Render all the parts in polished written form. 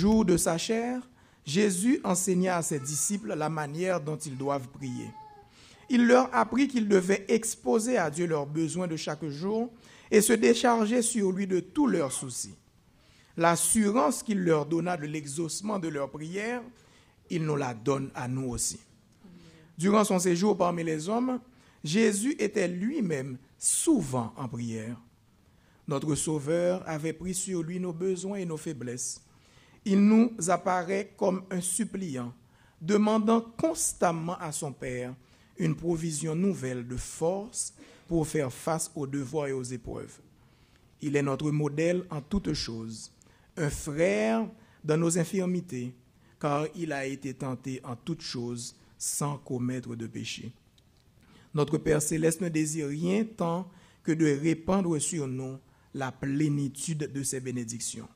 Jour de sa chair, Jésus enseigna à ses disciples la manière dont ils doivent prier. Il leur apprit qu'ils devaient exposer à Dieu leurs besoins de chaque jour et se décharger sur lui de tous leurs soucis. L'assurance qu'il leur donna de l'exaucement de leurs prières, il nous la donne à nous aussi. Durant son séjour parmi les hommes, Jésus était lui-même souvent en prière. Notre Sauveur avait pris sur lui nos besoins et nos faiblesses. Il nous apparaît comme un suppliant, demandant constamment à son Père une provision nouvelle de force pour faire face aux devoirs et aux épreuves. Il est notre modèle en toutes choses, un frère dans nos infirmités, car il a été tenté en toutes choses sans commettre de péché. Notre Père céleste ne désire rien tant que de répandre sur nous la plénitude de ses bénédictions.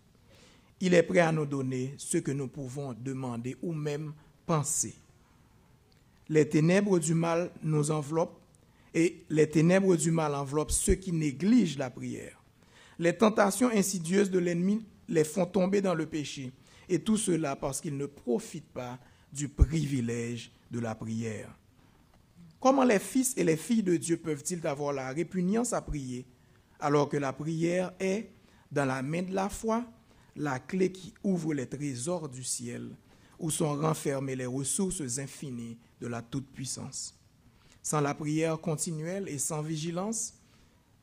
Il est prêt à nous donner ce que nous pouvons demander ou même penser. Les ténèbres du mal nous enveloppent et les ténèbres du mal enveloppent ceux qui négligent la prière. Les tentations insidieuses de l'ennemi les font tomber dans le péché, et tout cela parce qu'ils ne profitent pas du privilège de la prière. Comment les fils et les filles de Dieu peuvent-ils avoir la répugnance à prier, alors que la prière est, dans la main de la foi, la clé qui ouvre les trésors du ciel, où sont renfermées les ressources infinies de la toute-puissance. Sans la prière continuelle et sans vigilance,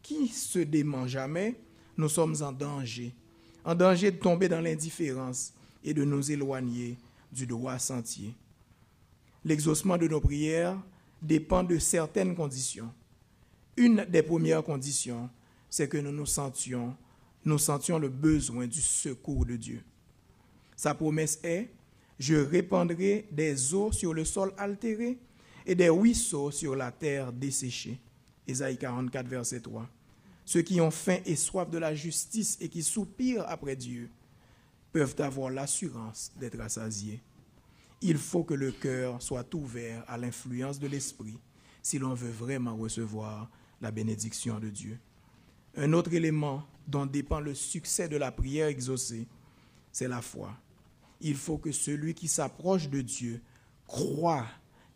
qui se dément jamais, nous sommes en danger de tomber dans l'indifférence et de nous éloigner du droit sentier. L'exaucement de nos prières dépend de certaines conditions. Une des premières conditions, c'est que nous sentions le besoin du secours de Dieu. Sa promesse est « Je répandrai des eaux sur le sol altéré et des ruisseaux sur la terre desséchée ». Ésaïe 44, verset 3. Ceux qui ont faim et soif de la justice et qui soupirent après Dieu peuvent avoir l'assurance d'être rassasiés. Il faut que le cœur soit ouvert à l'influence de l'Esprit si l'on veut vraiment recevoir la bénédiction de Dieu. Un autre élément dont dépend le succès de la prière exaucée, c'est la foi. Il faut que celui qui s'approche de Dieu croit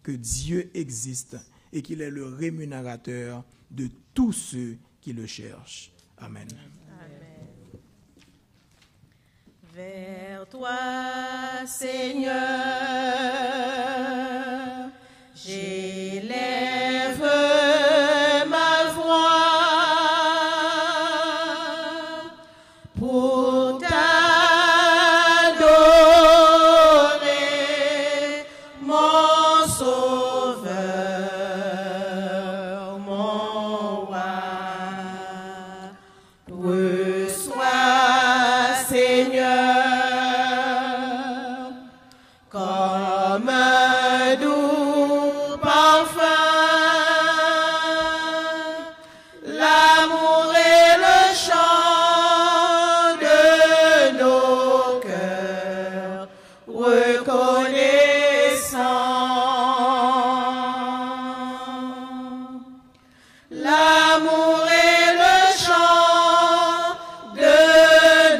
que Dieu existe et qu'il est le rémunérateur de tous ceux qui le cherchent. Amen. Amen. Vers toi, Seigneur, j'élève ma voix pour t'adorer, mon Sauveur, mon roi. Reçois, Seigneur, comme un doux parfum, l'amour et le chant de nos cœurs reconnaissants. L'amour et le chant de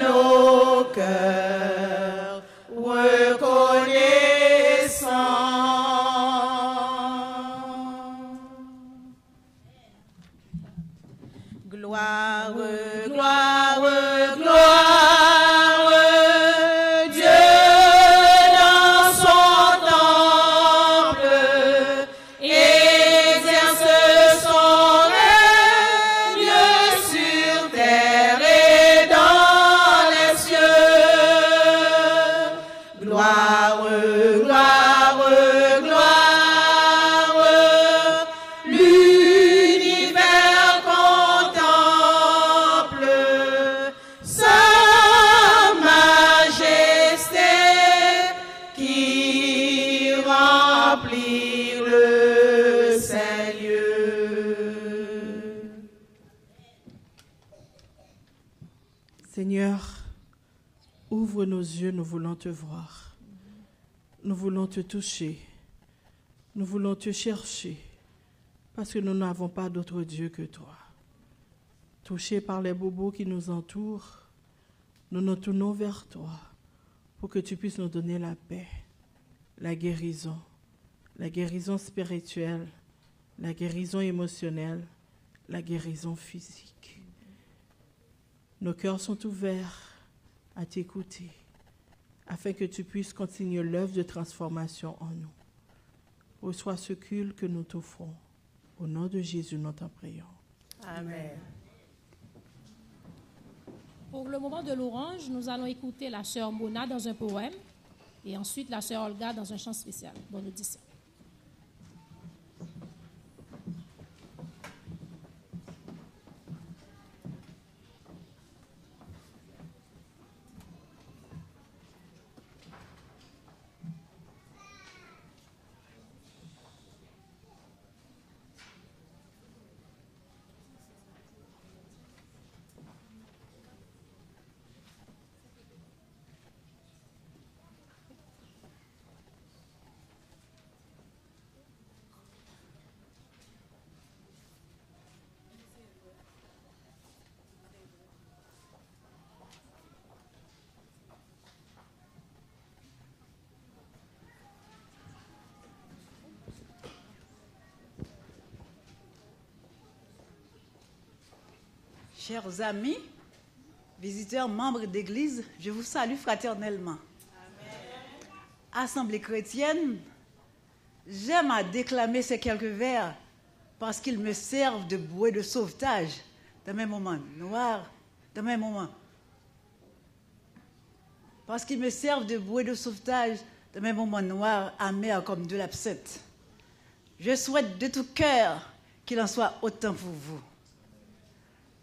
nos cœurs reconnaissants. Gloire, gloire, gloire, Dieu dans son temple exerce son règne sur terre et dans les cieux. Gloire, gloire, gloire, l'univers contemple sa majesté qui remplit le saint lieu. Seigneur, ouvre nos yeux, nous voulons te voir. Nous voulons te toucher. Nous voulons te chercher parce que nous n'avons pas d'autre Dieu que toi. Touchés par les bobos qui nous entourent, nous nous tournons vers toi pour que tu puisses nous donner la paix, la guérison spirituelle, la guérison émotionnelle, la guérison physique. Nos cœurs sont ouverts à t'écouter, afin que tu puisses continuer l'œuvre de transformation en nous. Reçois ce culte que nous t'offrons. Au nom de Jésus, nous t'en prions. Amen. Pour le moment de l'orange, nous allons écouter la sœur Mona dans un poème et ensuite la sœur Olga dans un chant spécial. Bonne audition. Chers amis, visiteurs, membres d'église, je vous salue fraternellement. Assemblée chrétienne, j'aime à déclamer ces quelques vers parce qu'ils me servent de bouée de sauvetage dans mes moments noirs, dans mes moments. Parce qu'ils me servent de bouée de sauvetage dans mes moments noirs, amers comme de l'absinthe. Je souhaite de tout cœur qu'il en soit autant pour vous.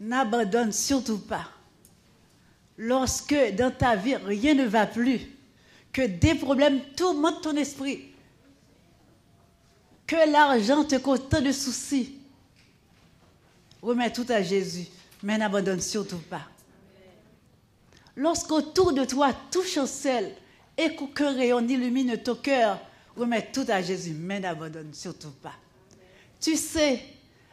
N'abandonne surtout pas. Lorsque dans ta vie rien ne va plus, que des problèmes tourmentent ton esprit, que l'argent te cause tant de soucis, remets tout à Jésus, mais n'abandonne surtout pas. Lorsqu'autour de toi tout chancelle et qu'aucun rayon illumine ton cœur, remets tout à Jésus, mais n'abandonne surtout pas. Tu sais,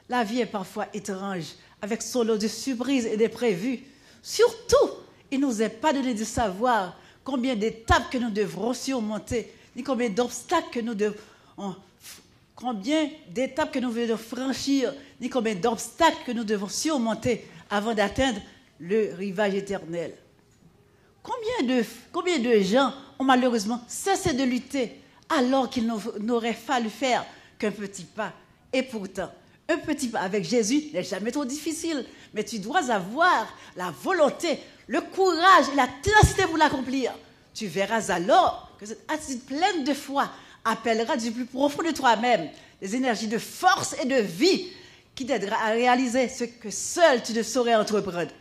la vie est parfois étrange, avec son lot de surprises et d'imprévus. Surtout, il ne nous est pas donné de savoir combien d'étapes que nous devrons surmonter, ni combien d'obstacles que nous devons franchir, ni combien d'obstacles que nous devons surmonter avant d'atteindre le rivage éternel. Combien de gens ont malheureusement cessé de lutter alors qu'il n'aurait fallu faire qu'un petit pas. Et pourtant, un petit pas avec Jésus n'est jamais trop difficile, mais tu dois avoir la volonté, le courage et la ténacité pour l'accomplir. Tu verras alors que cette attitude pleine de foi appellera du plus profond de toi-même des énergies de force et de vie qui t'aidera à réaliser ce que seul tu ne saurais entreprendre.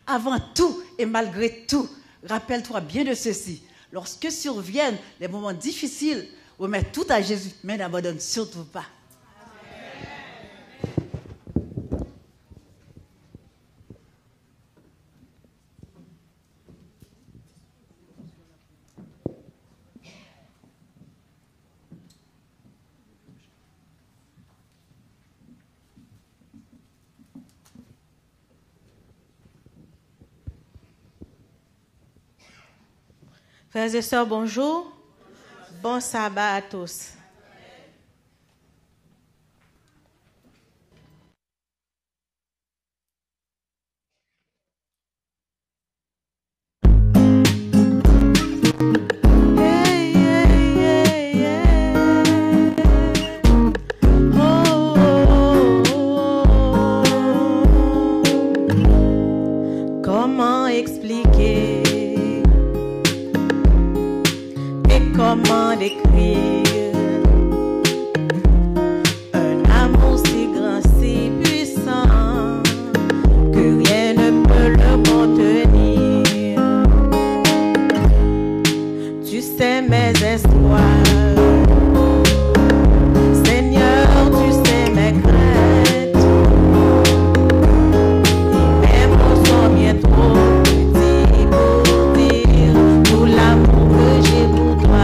Avant tout et malgré tout, rappelle-toi bien de ceci. Lorsque surviennent les moments difficiles, remets tout à Jésus, mais n'abandonne surtout pas. Frères et sœurs, bonjour. Bon sabbat à tous. Comment expliquer? Comment décrire un amour si grand, si puissant que rien ne peut le contenir? Tu sais mes espoirs, Seigneur, tu sais mes craintes, et mes mots sont bien trop petits pour dire tout l'amour que j'ai pour toi.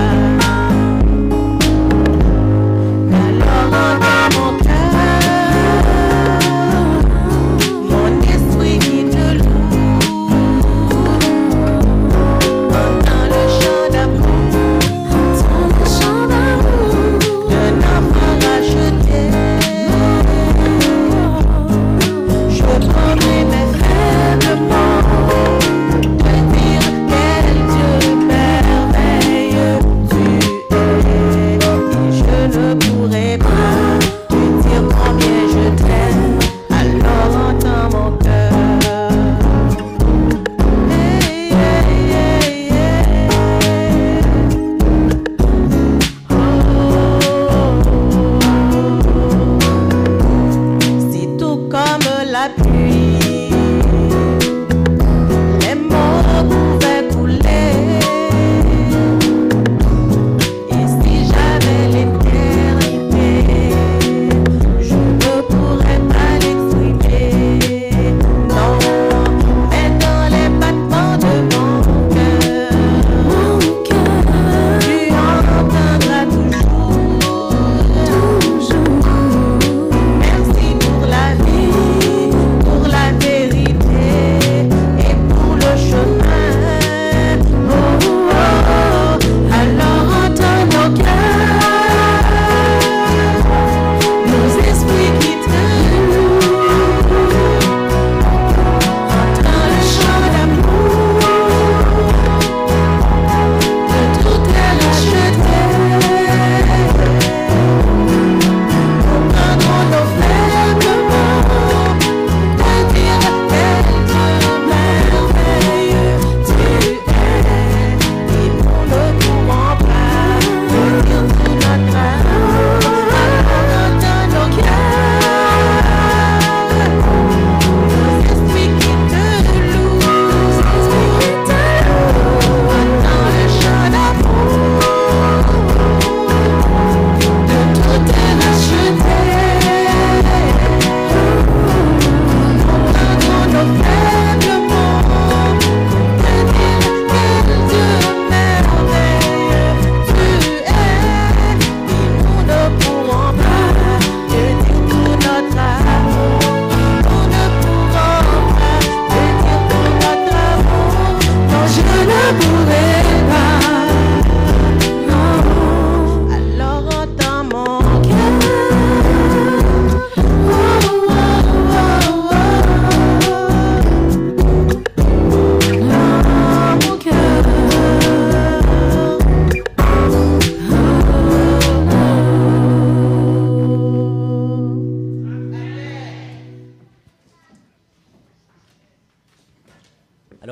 Chant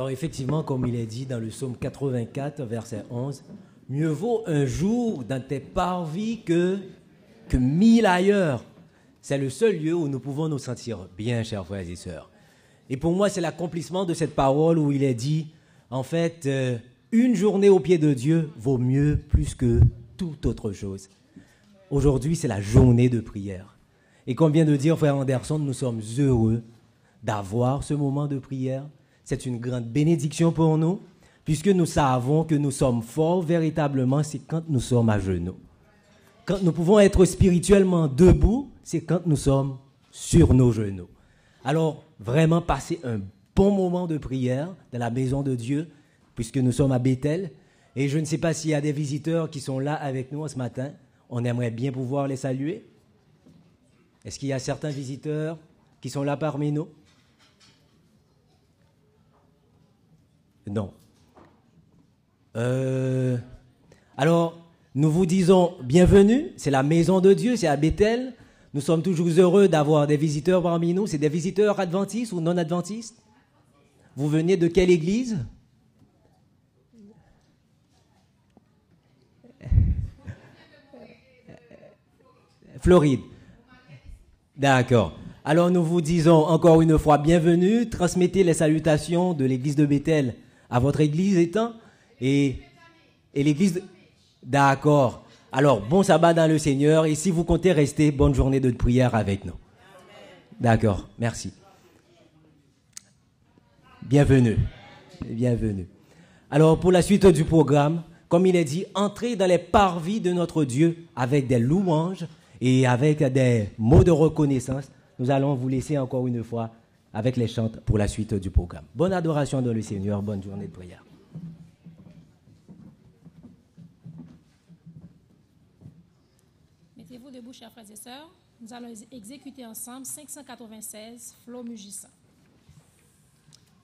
Alors effectivement, comme il est dit dans le psaume 84, verset 11, « Mieux vaut un jour dans tes parvis que 1000 ailleurs. » C'est le seul lieu où nous pouvons nous sentir bien, chers frères et sœurs. Et pour moi, c'est l'accomplissement de cette parole où il est dit, en fait, une journée au pied de Dieu vaut mieux plus que toute autre chose. Aujourd'hui, c'est la journée de prière. Et comme vient de dire frère Anderson, nous sommes heureux d'avoir ce moment de prière. C'est une grande bénédiction pour nous, puisque nous savons que nous sommes forts véritablement, c'est quand nous sommes à genoux. Quand nous pouvons être spirituellement debout, c'est quand nous sommes sur nos genoux. Alors, vraiment, passer un bon moment de prière dans la maison de Dieu, puisque nous sommes à Bethel. Et je ne sais pas s'il y a des visiteurs qui sont là avec nous ce matin. On aimerait bien pouvoir les saluer. Est-ce qu'il y a certains visiteurs qui sont là parmi nous? Non. Alors, nous vous disons bienvenue. C'est la maison de Dieu, c'est à Bethel. Nous sommes toujours heureux d'avoir des visiteurs parmi nous. C'est des visiteurs adventistes ou non adventistes? Vous venez de quelle église? Floride. D'accord. Alors nous vous disons encore une fois bienvenue. Transmettez les salutations de l'église de Bethel à votre église étant et l'église de... D'accord. Alors bon sabbat dans le Seigneur et si vous comptez rester, bonne journée de prière avec nous. D'accord. Merci. Bienvenue. Bienvenue. Alors pour la suite du programme, comme il est dit, entrez dans les parvis de notre Dieu avec des louanges et avec des mots de reconnaissance. Nous allons vous laisser encore une fois avec les chants pour la suite du programme. Bonne adoration dans le Seigneur, bonne journée de prière. Mettez-vous debout, chers frères et sœurs. Nous allons exécuter ensemble 596, Flot mugissant.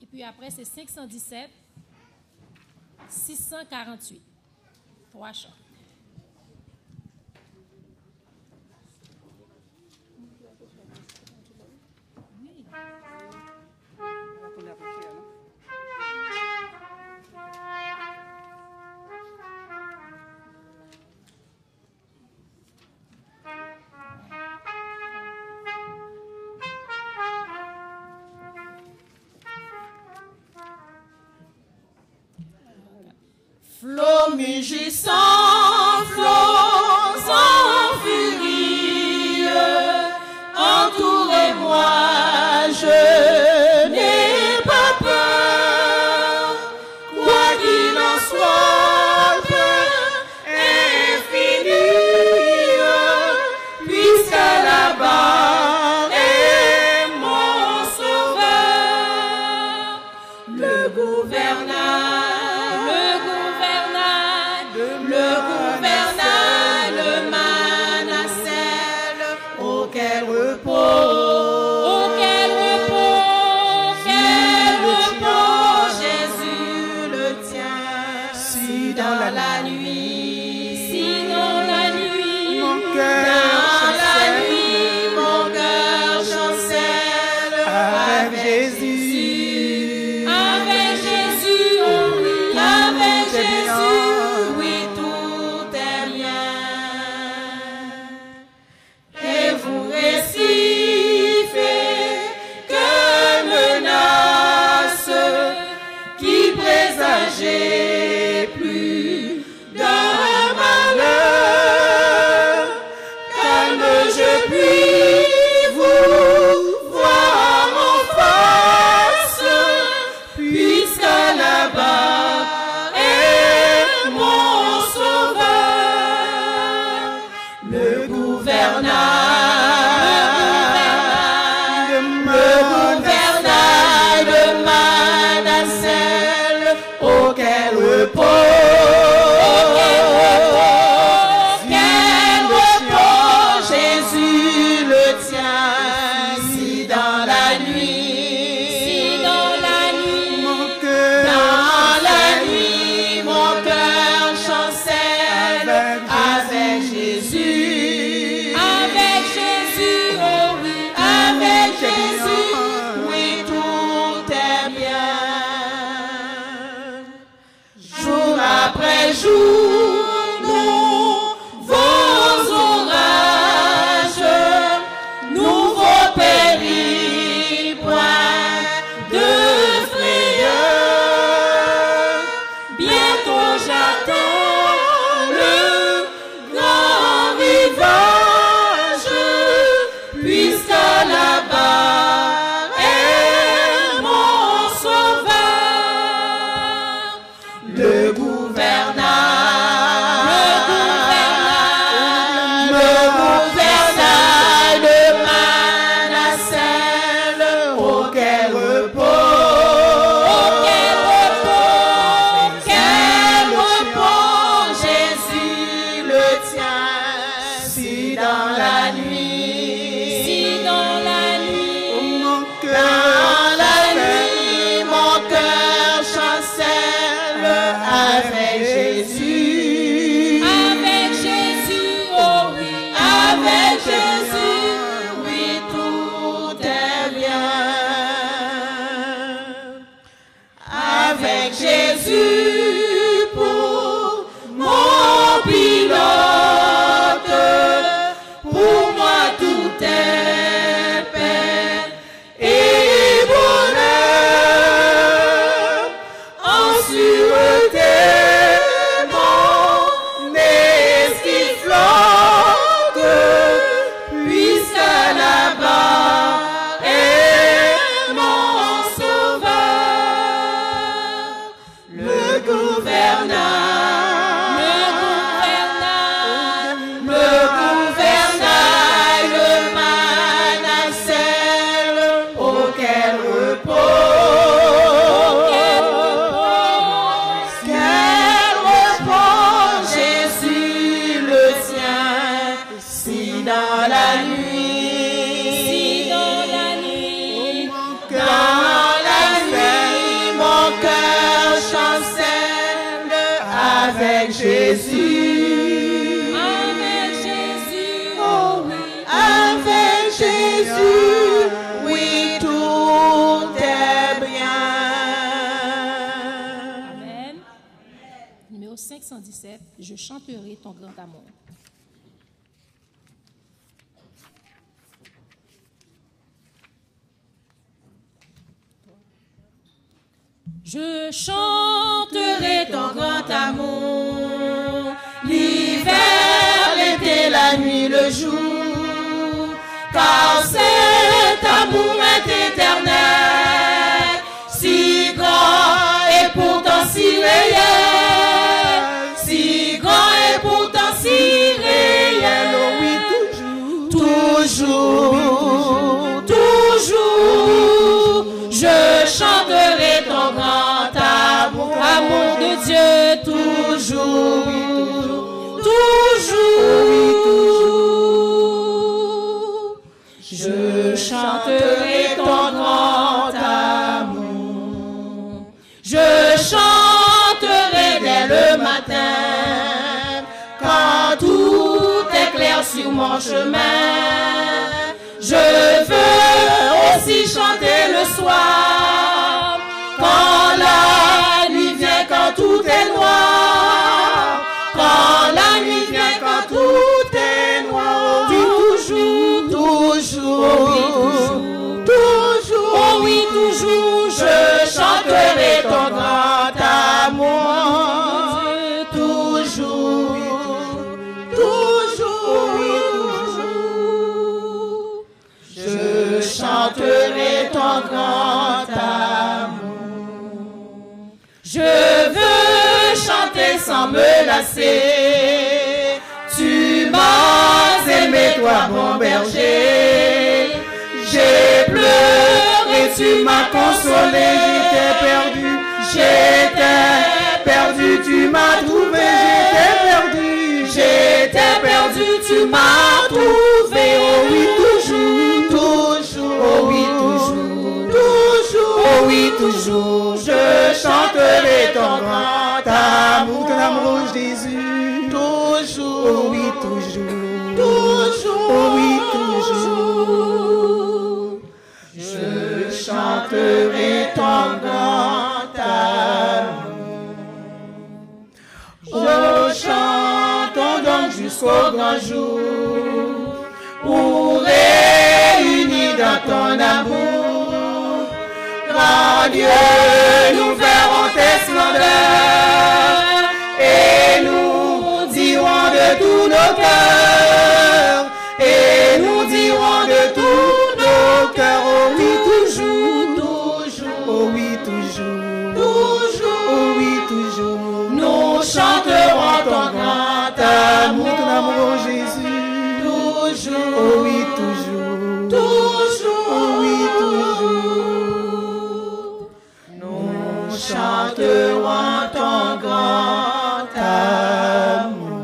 Et puis après, c'est 517, 648. 3 chants. Flot mugissant, flots en furie, entourez-moi, je n'ai pas peur, quoi qu'il en soit, peu infini, puisque là-bas est mon sauveur, le gouvernail. J'ai plus d'un avec Jésus. Avec Jésus, Oh oui, avec Jésus, oui, tout est bien. Amen. Numéro 517, je chanterai ton grand amour. Je chanterai ton grand amour, l'hiver, l'été, la nuit, le jour, car cet amour est éternel, si grand et pourtant si réel, si grand et pourtant si réel, oh oui, toujours, toujours, je chanterai ton grand amour, amour de Dieu, toujours, toujours, je chanterai ton grand amour, je chanterai dès le matin, quand tout est clair sur mon chemin, je veux aussi chanter le soir, quand la nuit vient, quand tout est noir, quand la nuit vient, quand tout est noir, toujours, toujours, oh oui, toujours, je chanterai ton grand amour, toujours, toujours, je chanterai ton grand amour. Je veux chanter sans me lasser. Tu m'as aimé, toi, bon berger. J'ai pleuré, tu m'as consolé. J'étais perdu, tu m'as trouvé. J'étais perdu, tu m'as trouvé. Oh oui, toujours, oh oui, toujours, oh oui, toujours, je chanterai ton grand amour, Jésus, toujours, oh oui, toujours, oh oui, toujours, je chanterai ton grand amour. Oh, chantons donc jusqu'au grand jour, pour réunis dans ton amour. Grand Dieu, nous verrons tes splendeurs et nous dirons de tous nos cœurs, et nous dirons de tous nos cœurs, oh oui, toujours, oh oui, toujours, oh oui, toujours, nous chanterons ton grand amour, Jésus, toujours, oh oui, toujours, oh oui, toujours, nous chanterons ton grand amour.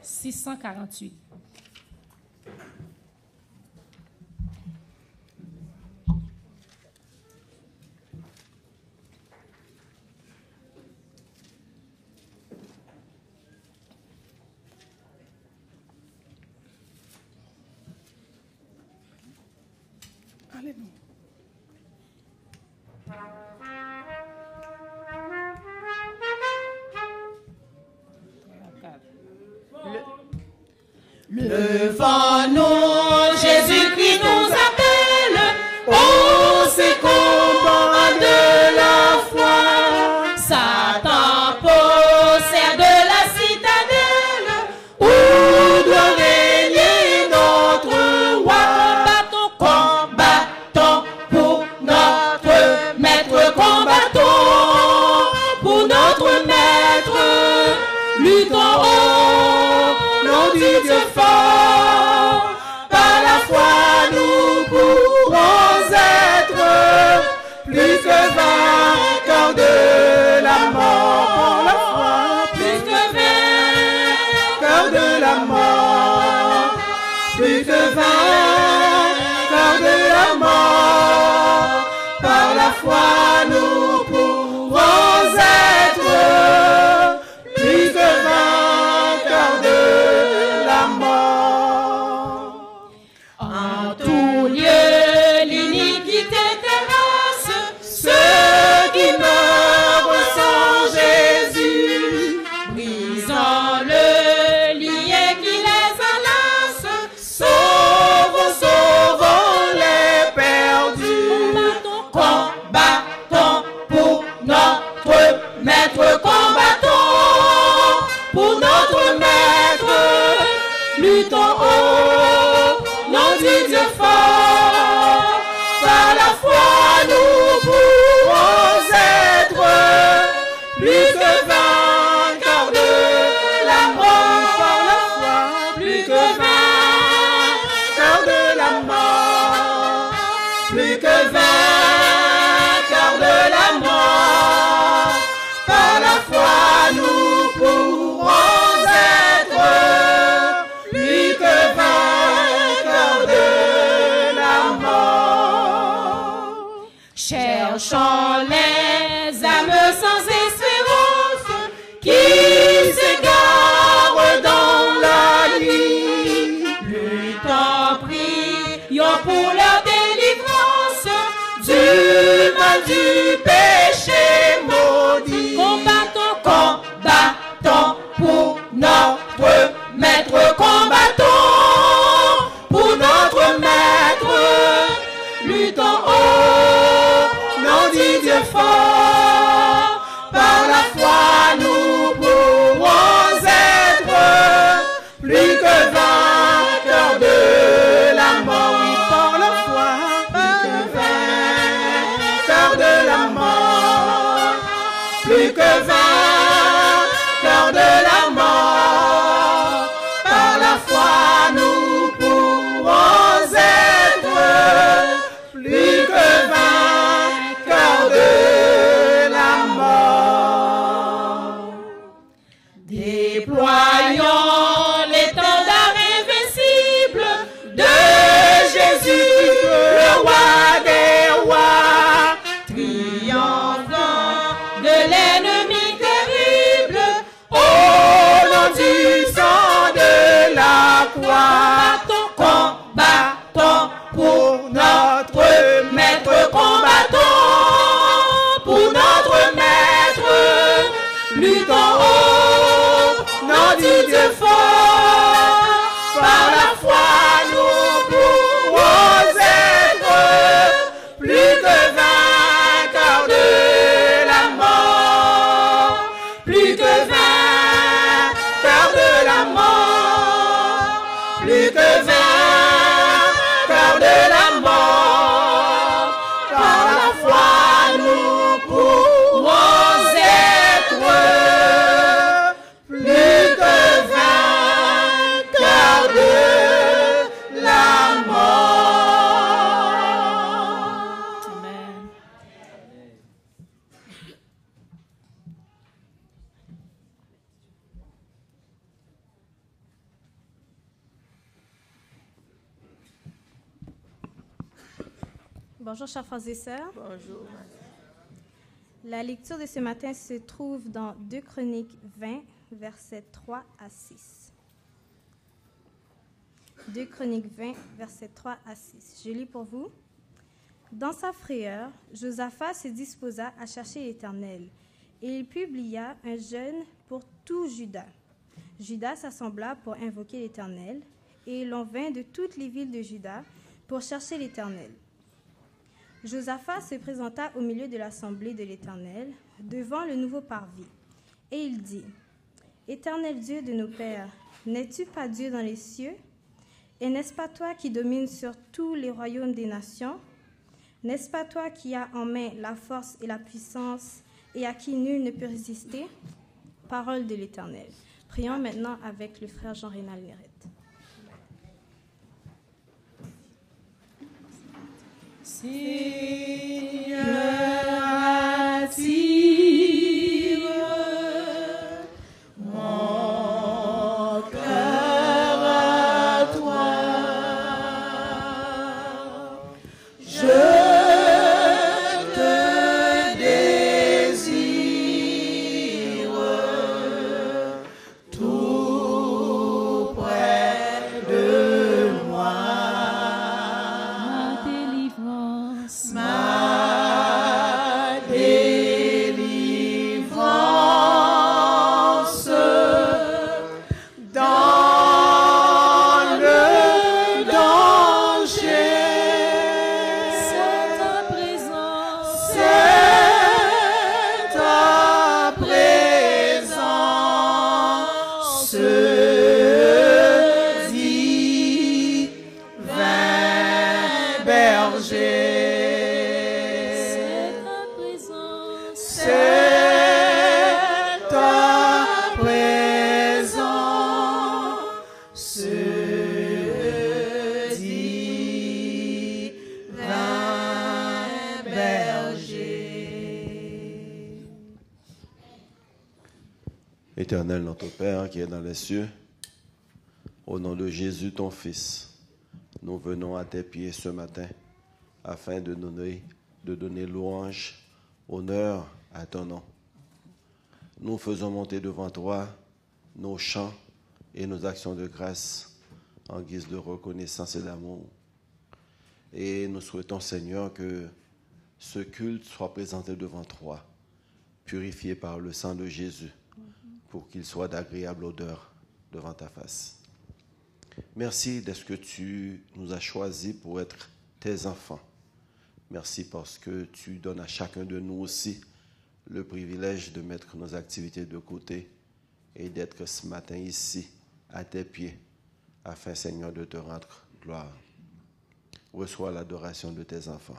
648. Levons-nous, Jésus-Christ nous appelle, oh, ces combats de la foi. Satan possède la citadelle où doit régner notre roi. Combattons pour notre maître, combattons pour notre maître, luttons au nom du Dieu fort. Par la foi nous pourrons être plus que vainqueurs de la mort. Par la foi, plus que vainqueurs de la mort, plus que vainqueurs de la mort. Par la foi nous pourrons être vainqueur de la mort. Par la foi, nous pouvons être plus que vainqueurs de la mort. Déployons l'étendard invincible de Jésus, le roi des rois, triomphant de l'ennemi terrible, au nom du sang de la croix. Combattons pour notre maître, combattons pour notre maître, luttons au nom du Dieu fort. Par la foi, nous pouvons être plus que vainqueurs de la mort, plus que vainqueurs de la mort, plus que vainqueurs de la mort. Par la foi, nous pouvons être plus que vainqueurs de la mort. Amen. Bonjour, chers frères et sœurs. Bonjour. La lecture de ce matin se trouve dans 2 Chroniques 20, versets 3 à 6. 2 Chroniques 20, versets 3 à 6. Je lis pour vous. Dans sa frayeur, Josaphat se disposa à chercher l'Éternel, et il publia un jeûne pour tout Juda. Juda s'assembla pour invoquer l'Éternel, et l'on vint de toutes les villes de Juda pour chercher l'Éternel. Josaphat se présenta au milieu de l'assemblée de l'Éternel, devant le nouveau parvis, et il dit, « Éternel Dieu de nos pères, n'es-tu pas Dieu dans les cieux? Et n'est-ce pas toi qui domines sur tous les royaumes des nations? N'est-ce pas toi qui as en main la force et la puissance, et à qui nul ne peut résister? » Parole de l'Éternel. Prions maintenant avec le frère Jean-Rénal Nérette. Seigneur, attire mon cœur à toi. Je te désire tout près de moi. Ma délivrance dans le danger. C'est ta présence, divin berger. Éternel notre Père qui est dans les cieux, au nom de Jésus ton Fils, nous venons à tes pieds ce matin afin de donner louange, honneur à ton nom. Nous faisons monter devant toi nos chants et nos actions de grâce en guise de reconnaissance et d'amour. Et nous souhaitons, Seigneur, que ce culte soit présenté devant toi, purifié par le sang de Jésus, pour qu'il soit d'agréable odeur devant ta face. Merci de ce que tu nous as choisis pour être tes enfants. Merci parce que tu donnes à chacun de nous aussi le privilège de mettre nos activités de côté et d'être ce matin ici, à tes pieds, afin, Seigneur, de te rendre gloire. Reçois l'adoration de tes enfants.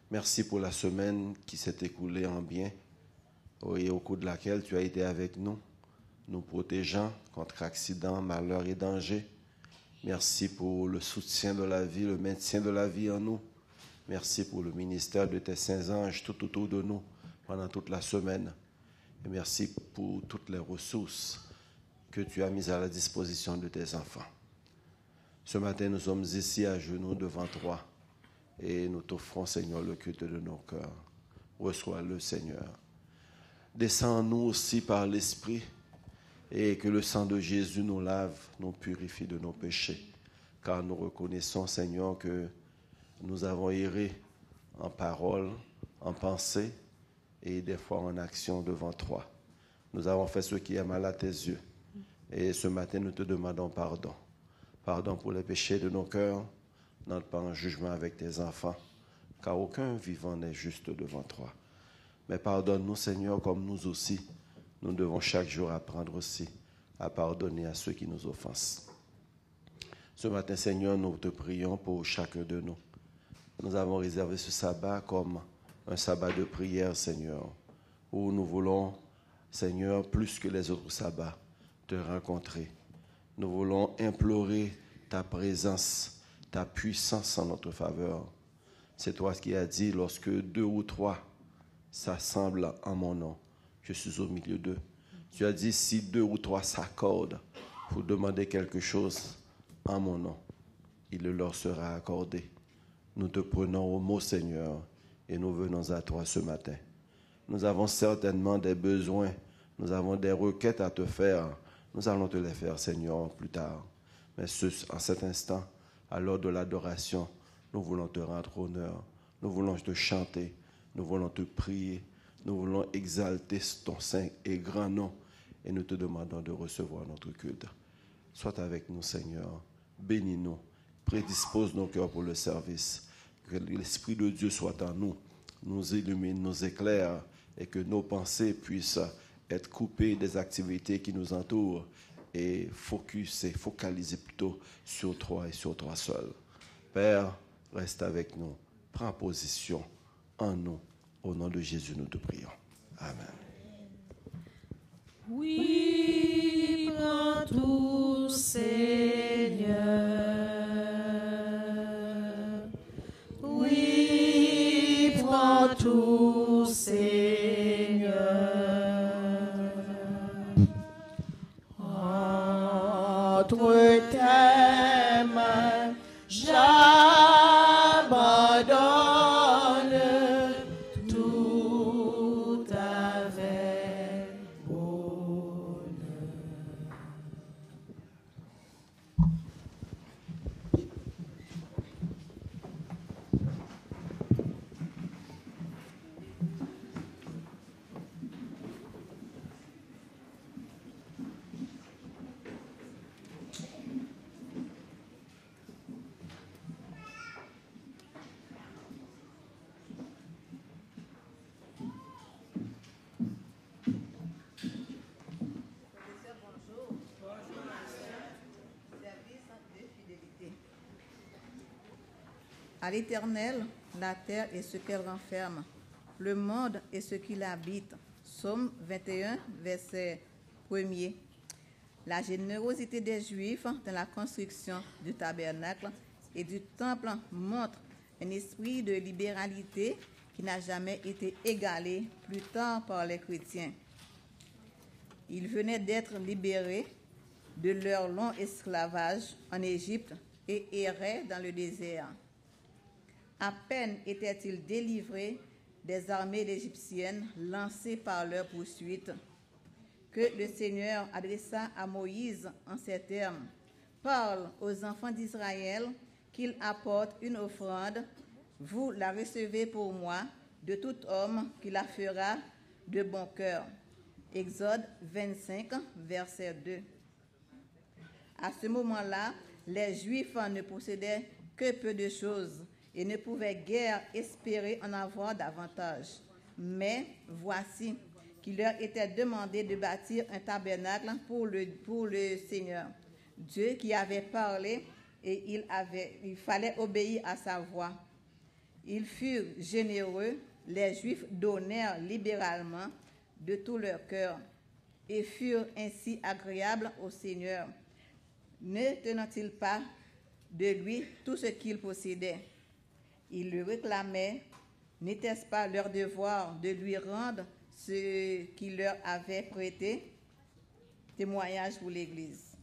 Merci pour la semaine qui s'est écoulée en bien, et au cours de laquelle tu as été avec nous, nous protégeant contre accidents, malheurs et dangers. Merci pour le soutien de la vie, le maintien de la vie en nous. Merci pour le ministère de tes saints anges tout autour de nous pendant toute la semaine. Et merci pour toutes les ressources que tu as mises à la disposition de tes enfants. Ce matin, nous sommes ici à genoux devant toi et nous t'offrons, Seigneur, le culte de nos cœurs. Reçois-le, Seigneur. Descends en nous aussi par l'Esprit et que le sang de Jésus nous lave, nous purifie de nos péchés. Car nous reconnaissons, Seigneur, que nous avons erré en parole, en pensée et des fois en action devant toi. Nous avons fait ce qui est mal à tes yeux. Et ce matin, nous te demandons pardon. Pardon pour les péchés de nos cœurs. N'entre pas en jugement avec tes enfants, car aucun vivant n'est juste devant toi. Mais pardonne-nous, Seigneur, comme nous aussi. Nous devons chaque jour apprendre aussi à pardonner à ceux qui nous offensent. Ce matin, Seigneur, nous te prions pour chacun de nous. Nous avons réservé ce sabbat comme un sabbat de prière, Seigneur, où nous voulons, Seigneur, plus que les autres sabbats, te rencontrer. Nous voulons implorer ta présence, ta puissance en notre faveur. C'est toi qui as dit, lorsque 2 ou 3 s'assemblent en mon nom, je suis au milieu d'eux. Tu as dit, si 2 ou 3 s'accordent pour demander quelque chose en mon nom, il le leur sera accordé. Nous te prenons au mot, Seigneur, et nous venons à toi ce matin. Nous avons certainement des besoins, nous avons des requêtes à te faire. Nous allons te les faire, Seigneur, plus tard. Mais en cet instant, à l'heure de l'adoration, nous voulons te rendre honneur. Nous voulons te chanter. Nous voulons te prier. Nous voulons exalter ton saint et grand nom. Et nous te demandons de recevoir notre culte. Sois avec nous, Seigneur. Bénis-nous. Prédispose nos cœurs pour le service. Que l'Esprit de Dieu soit en nous, nous illumine, nous éclaire et que nos pensées puissent être coupées des activités qui nous entourent et focaliser plutôt sur toi et sur toi seul. Père, reste avec nous. Prends position en nous. Au nom de Jésus, nous te prions. Amen. Oui, prends tout, Seigneur. Oui, prends tout, Seigneur. Entre tes mains, j'abandonne tout avec bonheur. À l'Éternel, la terre et ce qu'elle renferme, le monde et ce qu'il habite. Psaume 21, verset 1er. La générosité des Juifs dans la construction du tabernacle et du temple montre un esprit de libéralité qui n'a jamais été égalé plus tard par les chrétiens. Ils venaient d'être libérés de leur long esclavage en Égypte et erraient dans le désert. À peine étaient-ils délivrés des armées égyptiennes lancées par leur poursuite, que le Seigneur adressa à Moïse en ces termes: « Parle aux enfants d'Israël qu'ils apportent une offrande, vous la recevez pour moi de tout homme qui la fera de bon cœur. » Exode 25, verset 2. À ce moment-là, les Juifs ne possédaient que peu de choses et ne pouvaient guère espérer en avoir davantage. Mais voici qu'il leur était demandé de bâtir un tabernacle pour le Seigneur, Dieu qui avait parlé, et il fallait obéir à sa voix. Ils furent généreux, les Juifs donnèrent libéralement, de tout leur cœur et furent ainsi agréables au Seigneur, ne tenant-ils pas de lui tout ce qu'ils possédaient? Ils le réclamaient. N'était-ce pas leur devoir de lui rendre ce qu'il leur avait prêté? Témoignage pour l'Église.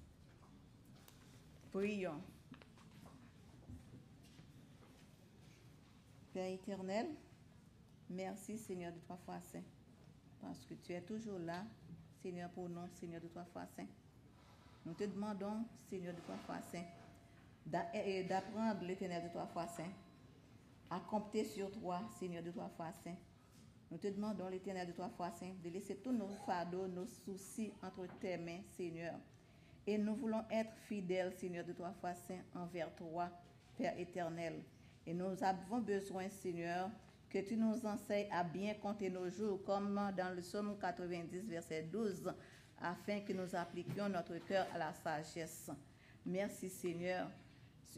Prions. Père éternel, merci Seigneur de 3 fois saint, parce que tu es toujours là, Seigneur, pour nous, Seigneur de 3 fois saint. Nous te demandons, Seigneur de 3 fois saint, d'apprendre l'Éternel de 3 fois saint, à compter sur toi, Seigneur de 3 fois saint. Nous te demandons, l'Éternel de 3 fois saint, de laisser tous nos fardeaux, nos soucis entre tes mains, Seigneur. Et nous voulons être fidèles, Seigneur de 3 fois saint, envers toi, Père éternel. Et nous avons besoin, Seigneur, que tu nous enseignes à bien compter nos jours, comme dans le psaume 90, verset 12, afin que nous appliquions notre cœur à la sagesse. Merci, Seigneur.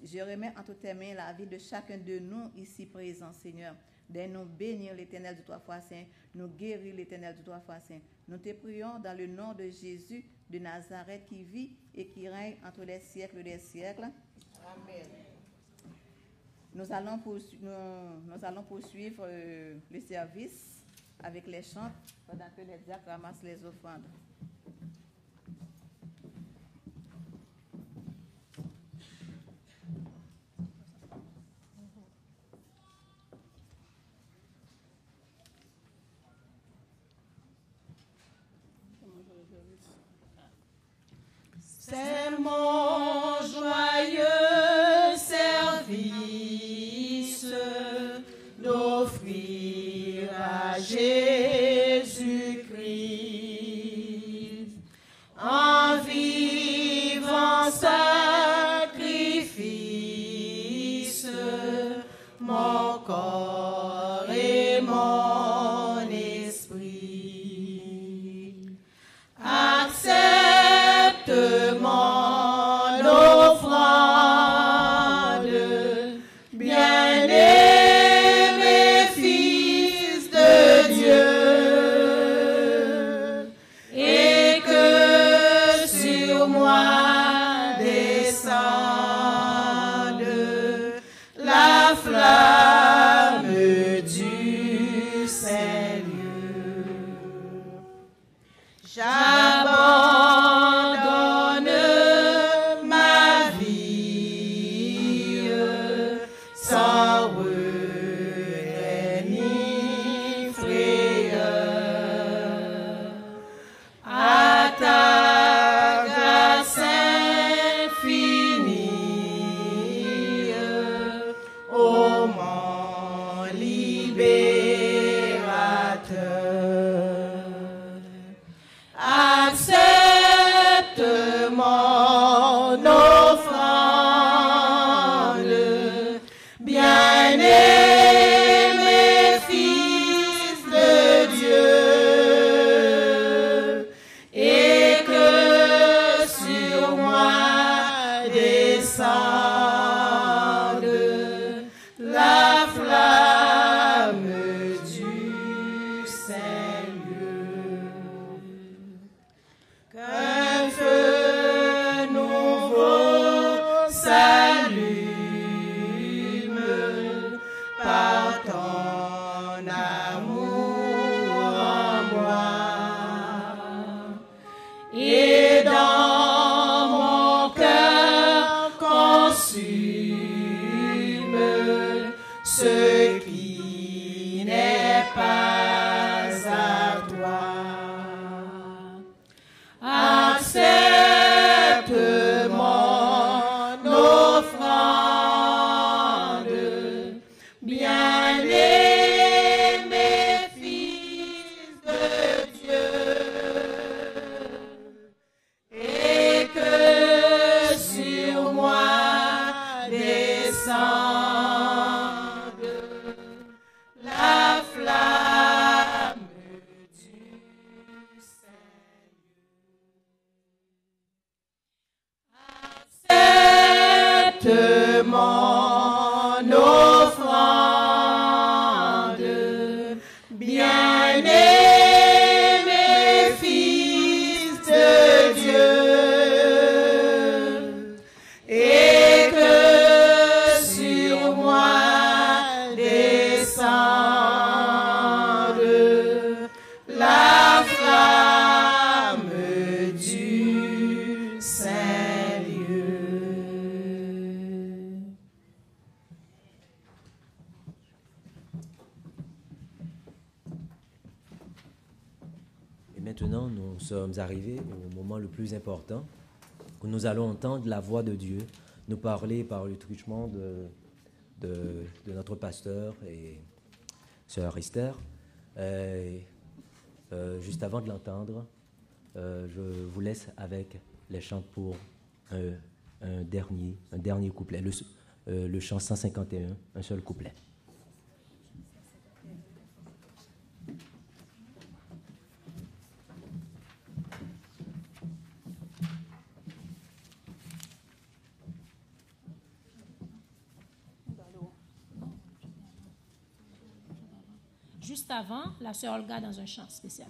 Je remets entre tes mains la vie de chacun de nous ici présents, Seigneur. De nous bénir l'Éternel de 3 fois saint, nous guérir l'Éternel de 3 fois saint. Nous te prions dans le nom de Jésus de Nazareth qui vit et qui règne entre les siècles des siècles. Amen. Nous allons poursuivre le service avec les chants pendant que les diacres ramassent les offrandes. C'est mon joyeux service d'offrir à Jésus-Christ en vivant sacrifice mon corps et mon esprit. Accepte mon offrande, bien-aimé Fils de Dieu, et que sur moi descende la flamme du Seigneur. J'abandonne ma vie sans regret ni frayeur à ta grâce infinie, ô mon libérateur. Accepte mon offrande, bien-aimé Fils de Dieu, et que sur moi descende la flamme du Seigneur. Qu'un feu nouveau s'allume par ton amour en moi, et dans mon cœur consume ce qui n'est pas à toi. Accepte mon offrande, bien-aimé Fils de Dieu, et que sur moi descende la flamme du Accepte mon offrande, bien-aimé nous sommes arrivés au moment le plus important où nous allons entendre la voix de Dieu nous parler par le truchement de notre pasteur et sœur Esther. Juste avant de l'entendre, je vous laisse avec les chants pour un dernier couplet, le chant 151, un seul couplet. Juste avant, la sœur Olga dans un chant spécial.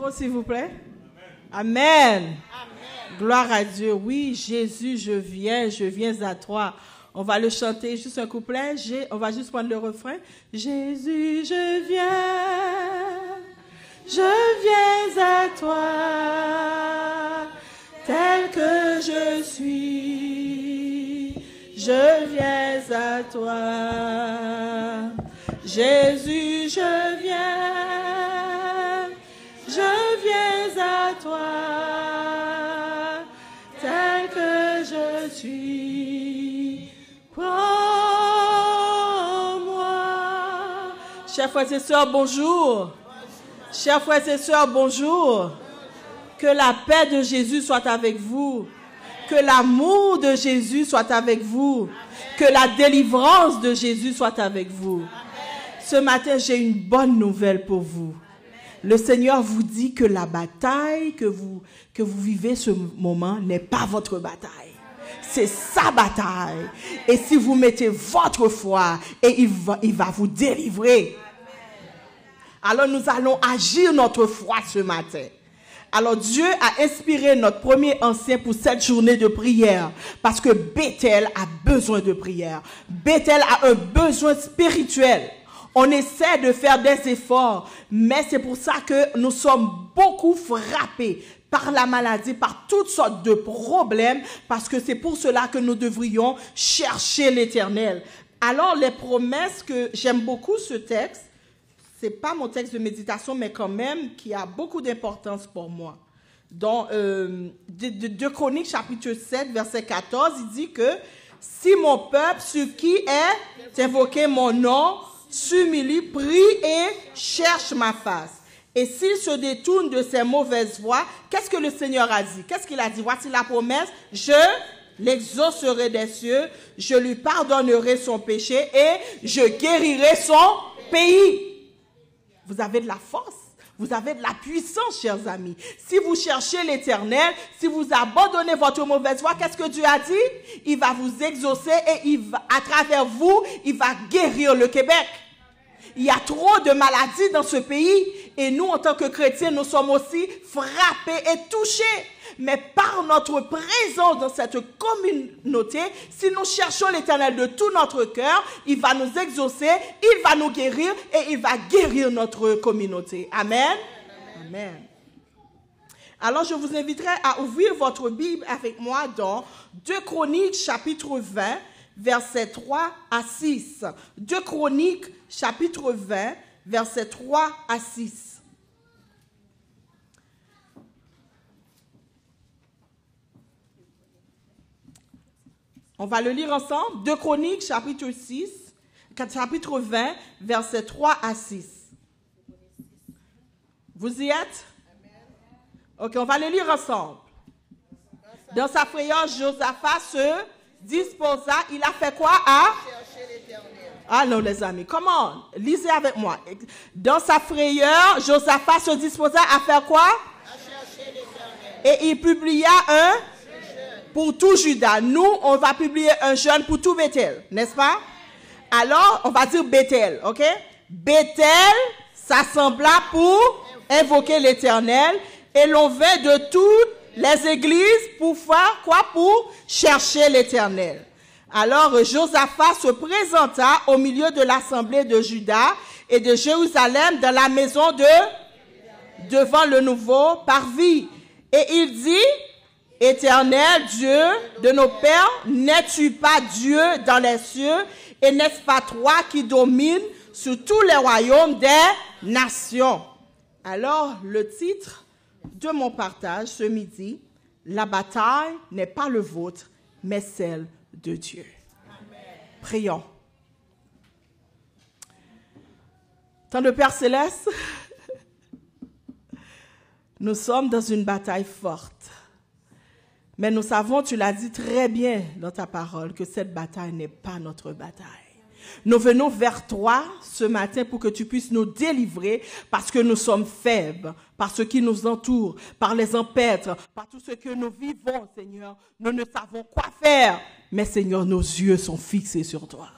micro, s'il vous plaît. Amen. Gloire à Dieu. Oui, Jésus, je viens à toi. On va le chanter, juste un couplet. On va juste prendre le refrain. Jésus, je viens à toi, tel que je suis. Je viens à toi. Jésus, je viens à toi, tel que je suis. Prends-moi. Chers frères et sœurs, bonjour. Chers frères et sœurs, bonjour. Que la paix de Jésus soit avec vous. Que l'amour de Jésus soit avec vous. Que la délivrance de Jésus soit avec vous. Ce matin, j'ai une bonne nouvelle pour vous. Le Seigneur vous dit que la bataille que vous vivez ce moment n'est pas votre bataille. C'est sa bataille. Et si vous mettez votre foi, et il va vous délivrer. Alors nous allons agir notre foi ce matin. Alors Dieu a inspiré notre premier ancien pour cette journée de prière. Parce que Bethel a besoin de prière. Bethel a un besoin spirituel. On essaie de faire des efforts, mais c'est pour ça que nous sommes beaucoup frappés par la maladie, par toutes sortes de problèmes, parce que c'est pour cela que nous devrions chercher l'Éternel. Alors, les promesses que j'aime beaucoup ce texte, c'est pas mon texte de méditation, mais quand même qui a beaucoup d'importance pour moi. Dans 2 Chroniques, chapitre 7, verset 14, il dit que si mon peuple, sur qui est invoqué mon nom, s'humilie, prie et cherche ma face. Et s'il se détourne de ses mauvaises voies, qu'est-ce que le Seigneur a dit? Qu'est-ce qu'il a dit? Voici la promesse. Je l'exaucerai des cieux, je lui pardonnerai son péché et je guérirai son pays. Vous avez de la force. Vous avez de la puissance, chers amis. Si vous cherchez l'Éternel, si vous abandonnez votre mauvaise voie, qu'est-ce que Dieu a dit? Il va vous exaucer et à travers vous, il va guérir le Québec. Il y a trop de maladies dans ce pays et nous, en tant que chrétiens, nous sommes aussi frappés et touchés. Mais par notre présence dans cette communauté, si nous cherchons l'Éternel de tout notre cœur, il va nous exaucer, il va nous guérir et il va guérir notre communauté. Amen. Amen. Alors, je vous inviterai à ouvrir votre Bible avec moi dans 2 Chroniques, chapitre 20, versets 3 à 6. 2 Chroniques, chapitre 20, versets 3 à 6. On va le lire ensemble. 2 Chroniques, chapitre 20, versets 3 à 6. Vous y êtes? Ok, on va le lire ensemble. Dans sa frayeur, Josaphat se disposa. Il a fait quoi? Ah non, les amis, comment? Lisez avec moi. Dans sa frayeur, Josaphat se disposa à faire quoi? Et il publia un pour tout Juda. Nous, on va publier un jeûne pour tout Bethel, n'est-ce pas? Alors, on va dire Bethel, ok? Bethel s'assembla pour invoquer l'Éternel et l'on vint de toutes les églises pour faire quoi? Pour chercher l'Éternel. Alors, Josaphat se présenta au milieu de l'assemblée de Juda et de Jérusalem dans la maison devant le nouveau parvis. Et il dit: Éternel Dieu de nos pères, n'es-tu pas Dieu dans les cieux, et n'est-ce pas toi qui domines sur tous les royaumes des nations? Alors, le titre de mon partage ce midi, la bataille n'est pas le vôtre, mais celle de Dieu. Amen. Prions. Tendre Père Céleste, nous sommes dans une bataille forte. Mais nous savons, tu l'as dit très bien dans ta parole, que cette bataille n'est pas notre bataille. Nous venons vers toi ce matin pour que tu puisses nous délivrer parce que nous sommes faibles, par ce qui nous entoure, par les empêtres, par tout ce que nous vivons, Seigneur. Nous ne savons quoi faire, mais Seigneur, nos yeux sont fixés sur toi.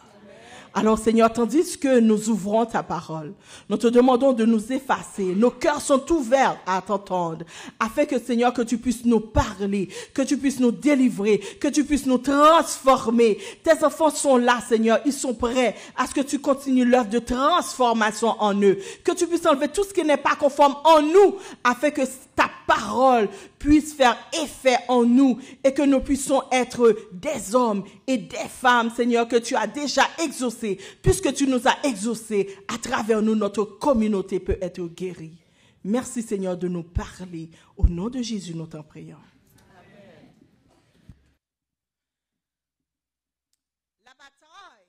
Alors Seigneur, tandis que nous ouvrons ta parole, nous te demandons de nous effacer. Nos cœurs sont ouverts à t'entendre, afin que Seigneur, que tu puisses nous parler, que tu puisses nous délivrer, que tu puisses nous transformer. Tes enfants sont là, Seigneur, ils sont prêts à ce que tu continues l'œuvre de transformation en eux, que tu puisses enlever tout ce qui n'est pas conforme en nous, afin que ta parole puisse faire effet en nous et que nous puissions être des hommes et des femmes, Seigneur, que tu as déjà exaucés. Puisque tu nous as exaucés, à travers nous, notre communauté peut être guérie. Merci, Seigneur, de nous parler. Au nom de Jésus, nous t'en prions. Amen. La bataille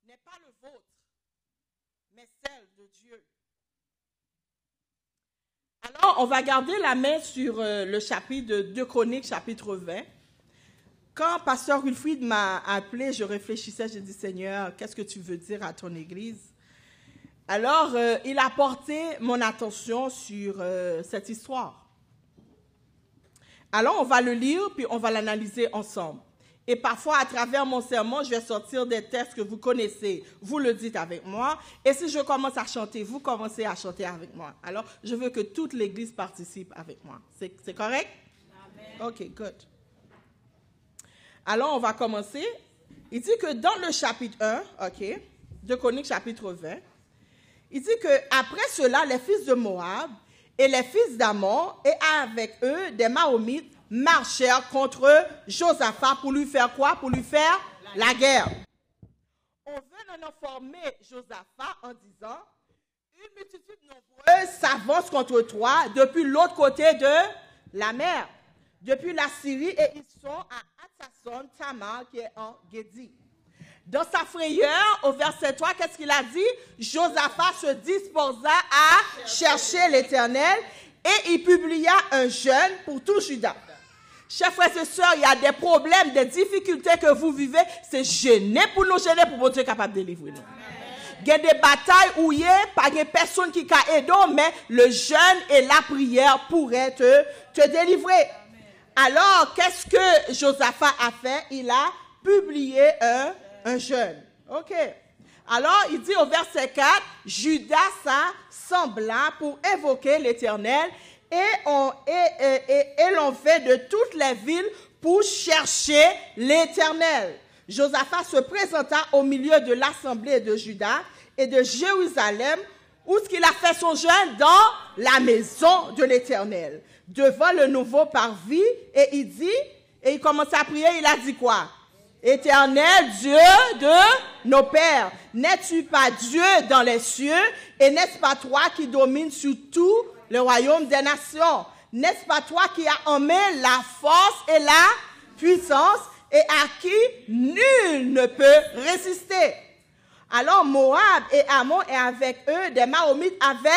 n'est pas le vôtre, mais celle de Dieu. Alors, on va garder la main sur le chapitre de 2 Chroniques, chapitre 20. Quand Pasteur Wilfried m'a appelé, je réfléchissais, j'ai dit, Seigneur, qu'est-ce que tu veux dire à ton Église? Alors, il a porté mon attention sur cette histoire. Alors, on va le lire, puis on va l'analyser ensemble. Et parfois, à travers mon sermon, je vais sortir des textes que vous connaissez. Vous le dites avec moi. Et si je commence à chanter, vous commencez à chanter avec moi. Alors, je veux que toute l'Église participe avec moi. C'est correct? Amen. OK, good. Alors, on va commencer. Il dit que dans le chapitre 1, OK, de Chroniques chapitre 20, il dit que après cela, les fils de Moab et les fils d'Ammon et avec eux des Mahomites marchèrent contre Josaphat pour lui faire quoi? Pour lui faire la guerre. On veut en informer Josaphat en disant, une multitude nombreuse s'avance contre toi depuis l'autre côté de la mer, depuis la Syrie, et ils sont à Hatsasson Tamar qui est en Guédi. Dans sa frayeur, au verset 3, qu'est-ce qu'il a dit? Josaphat se disposa à chercher l'Éternel et il publia un jeûne pour tout Juda. Chers frères et sœurs, il y a des problèmes, des difficultés que vous vivez. C'est gêner pour nous gêner pour Dieu capable de délivrer nous. Il y a des batailles où il n'y a pas de personne qui a aidé, mais le jeûne et la prière pourraient te délivrer. Alors, qu'est-ce que Josaphat a fait? Il a publié un jeûne. OK. Alors, il dit au verset 4, Judas s'assembla pour évoquer l'Éternel et l'on fait de toutes les villes pour chercher l'Éternel. Josaphat se présenta au milieu de l'assemblée de Juda et de Jérusalem, où ce qu'il a fait son jeûne dans la maison de l'Éternel, devant le nouveau parvis, et il commence à prier, il a dit quoi? Éternel Dieu de nos pères, n'es-tu pas Dieu dans les cieux, et n'est-ce pas toi qui domines sur tout le royaume des nations? N'est-ce pas toi qui as en main la force et la puissance, et à qui nul ne peut résister? Alors Moab et Ammon et avec eux des Mahomites avaient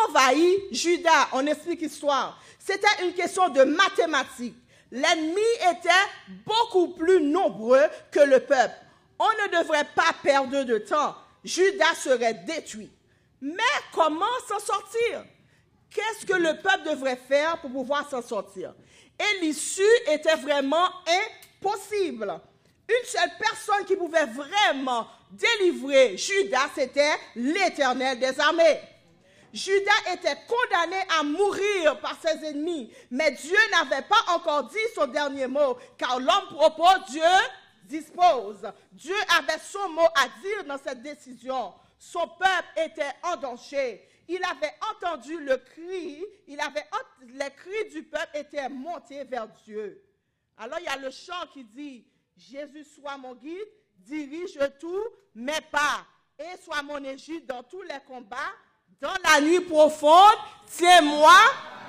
envahi Juda. On explique l'histoire. C'était une question de mathématiques. L'ennemi était beaucoup plus nombreux que le peuple. On ne devrait pas perdre de temps. Juda serait détruit. Mais comment s'en sortir? Qu'est-ce que le peuple devrait faire pour pouvoir s'en sortir? Et l'issue était vraiment impossible. Une seule personne qui pouvait vraiment délivrer Juda, c'était l'Éternel des armées. Juda était condamné à mourir par ses ennemis, mais Dieu n'avait pas encore dit son dernier mot, car l'homme propose, Dieu dispose. Dieu avait son mot à dire dans cette décision. Son peuple était en danger. Il avait entendu le cri, les cris du peuple étaient montés vers Dieu. Alors il y a le chant qui dit, Jésus soit mon guide, dirige tous mes pas, et sois mon égide dans tous les combats. Dans la nuit profonde, tiens-moi